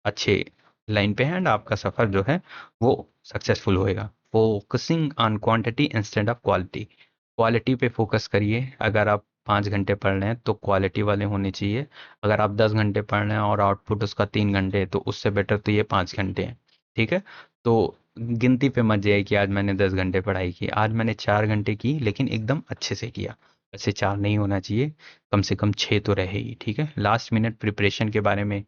अच्छे लाइन पे हैं एंड आपका सफ़र जो है वो सक्सेसफुल होएगा। Focusing on quantity instead of quality, quality पे फोकस करिए। अगर आप 5 घंटे पढ़ रहे हैं तो क्वालिटी वाले होने चाहिए। अगर आप 10 घंटे पढ़ रहे हैं और आउटपुट उसका 3 घंटे है तो उससे बेटर तो ये 5 घंटे हैं, ठीक है। तो गिनती पे मत जाइए कि आज मैंने 10 घंटे पढ़ाई की, आज मैंने 4 घंटे की लेकिन एकदम अच्छे से किया। ऐसे 4 नहीं होना चाहिए, कम से कम 6 तो रहे ही, ठीक है। लास्ट मिनट प्रिपरेशन के बारे में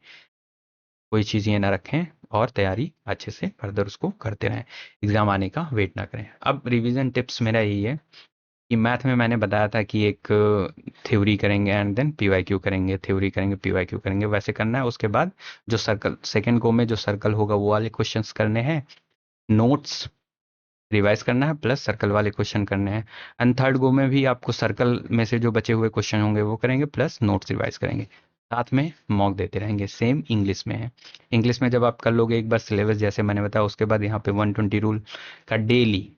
कोई चीज़ ये ना रखें और तैयारी अच्छे से फर्दर उसको करते रहें, एग्ज़ाम आने का वेट ना करें। अब रिवीजन टिप्स मेरा यही है कि मैथ में मैंने बताया था कि एक थ्योरी करेंगे एंड देन पीवाईक्यू करेंगे, थ्योरी करेंगे पीवाईक्यू करेंगे, वैसे करना है। उसके बाद जो सर्कल सेकंड गो में जो सर्कल होगा वो वाले क्वेश्चंस करने हैं, नोट्स रिवाइज करना है प्लस सर्कल वाले क्वेश्चन करने हैं। एंड थर्ड गो में भी आपको सर्कल में से जो बचे हुए क्वेश्चन होंगे वो करेंगे प्लस नोट्स रिवाइज करेंगे, साथ में मॉक देते रहेंगे। सेम इंग्लिश में है। इंग्लिश में जब आप कर लोगे एक बार सिलेबस जैसे मैंने बताया, उसके बाद यहाँ पे 120 रूल का डेली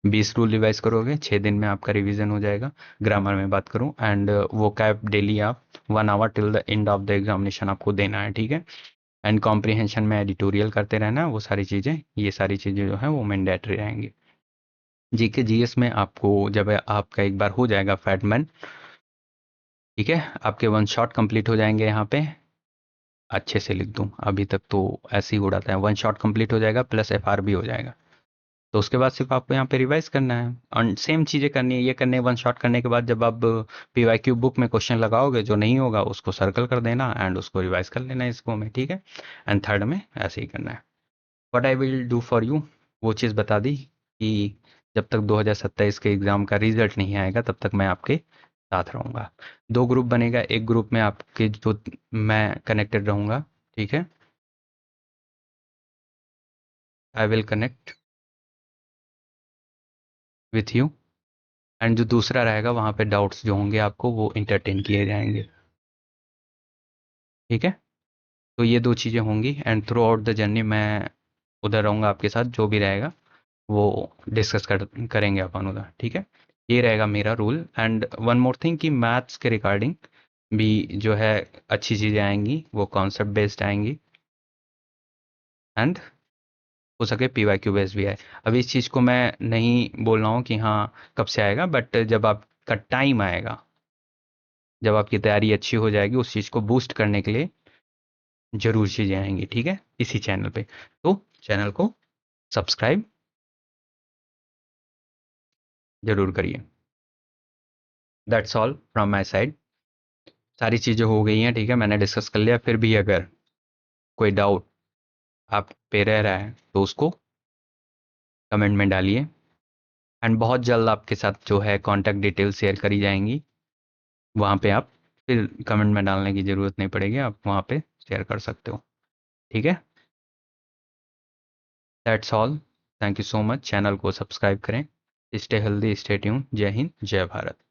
20 रूल रिवाइज करोगे, 6 दिन में आपका रिवीजन हो जाएगा। ग्रामर में बात करूँ एंड वो कैप डेली आप 1 hour till the end of the examination आपको देना है, ठीक है। एंड कॉम्प्रिहेंशन में एडिटोरियल करते रहना, वो सारी चीज़ें, ये सारी चीज़ें जो है वो मैंडेटरी रहेंगी। जीके जीएस में आपको जब आपका एक बार हो जाएगा फैटमैन, ठीक है, आपके 1 शॉट कंप्लीट हो जाएंगे यहाँ पे। अच्छे से लिख दूं, अभी तक तो ऐसे ही उड़ाता है। 1 शॉट कंप्लीट हो जाएगा प्लस एफआर भी हो जाएगा। तो उसके बाद सिर्फ आपको यहाँ पे रिवाइज करना है और सेम चीज़ें करनी है, ये करने 1 शॉट करने के बाद जब आप पीवाईक्यू बुक में क्वेश्चन लगाओगे जो नहीं होगा उसको सर्कल कर देना एंड उसको रिवाइज कर लेना इसको में, ठीक है। एंड थर्ड में ऐसे ही करना है। What I will do for you, वो चीज़ बता दी कि जब तक 2027 के एग्ज़ाम का रिजल्ट नहीं आएगा तब तक मैं आपके साथ रहूँगा। 2 ग्रुप बनेगा, एक ग्रुप में आपके जो मैं कनेक्टेड रहूँगा, ठीक है, I will connect with you. And जो दूसरा रहेगा वहाँ पे डाउट्स जो होंगे आपको वो इंटरटेन किए जाएंगे, ठीक है। तो ये 2 चीज़ें होंगी and through out the journey मैं उधर रहूँगा आपके साथ, जो भी रहेगा वो डिस्कस करेंगे अपन उधर, ठीक है। ये रहेगा मेरा rule. And one more thing कि मैथ्स के रिगार्डिंग भी जो है अच्छी चीज़ें आएंगी, वो कॉन्सेप्ट बेस्ड आएंगी एंड हो सके पीवाईक्यू बेस्ड भी आए। अब इस चीज़ को मैं नहीं बोल रहा हूँ कि हाँ कब से आएगा, बट जब आपका टाइम आएगा, जब आपकी तैयारी अच्छी हो जाएगी, उस चीज़ को बूस्ट करने के लिए जरूर चीज़ें आएंगी, ठीक है, इसी चैनल पे। तो चैनल को सब्सक्राइब जरूर करिए। That's all from my side. सारी चीज़ें हो गई हैं, ठीक है, मैंने डिस्कस कर लिया। फिर भी अगर कोई डाउट आप पे रह रहा है तो उसको कमेंट में डालिए एंड बहुत जल्द आपके साथ जो है कॉन्टैक्ट डिटेल शेयर करी जाएंगी, वहाँ पे आप फिर कमेंट में डालने की ज़रूरत नहीं पड़ेगी, आप वहाँ पे शेयर कर सकते हो। ठीक है, that's all. Thank you so much. Channel को सब्सक्राइब करें। Stay healthy, stay tune. जय हिंद, जय भारत।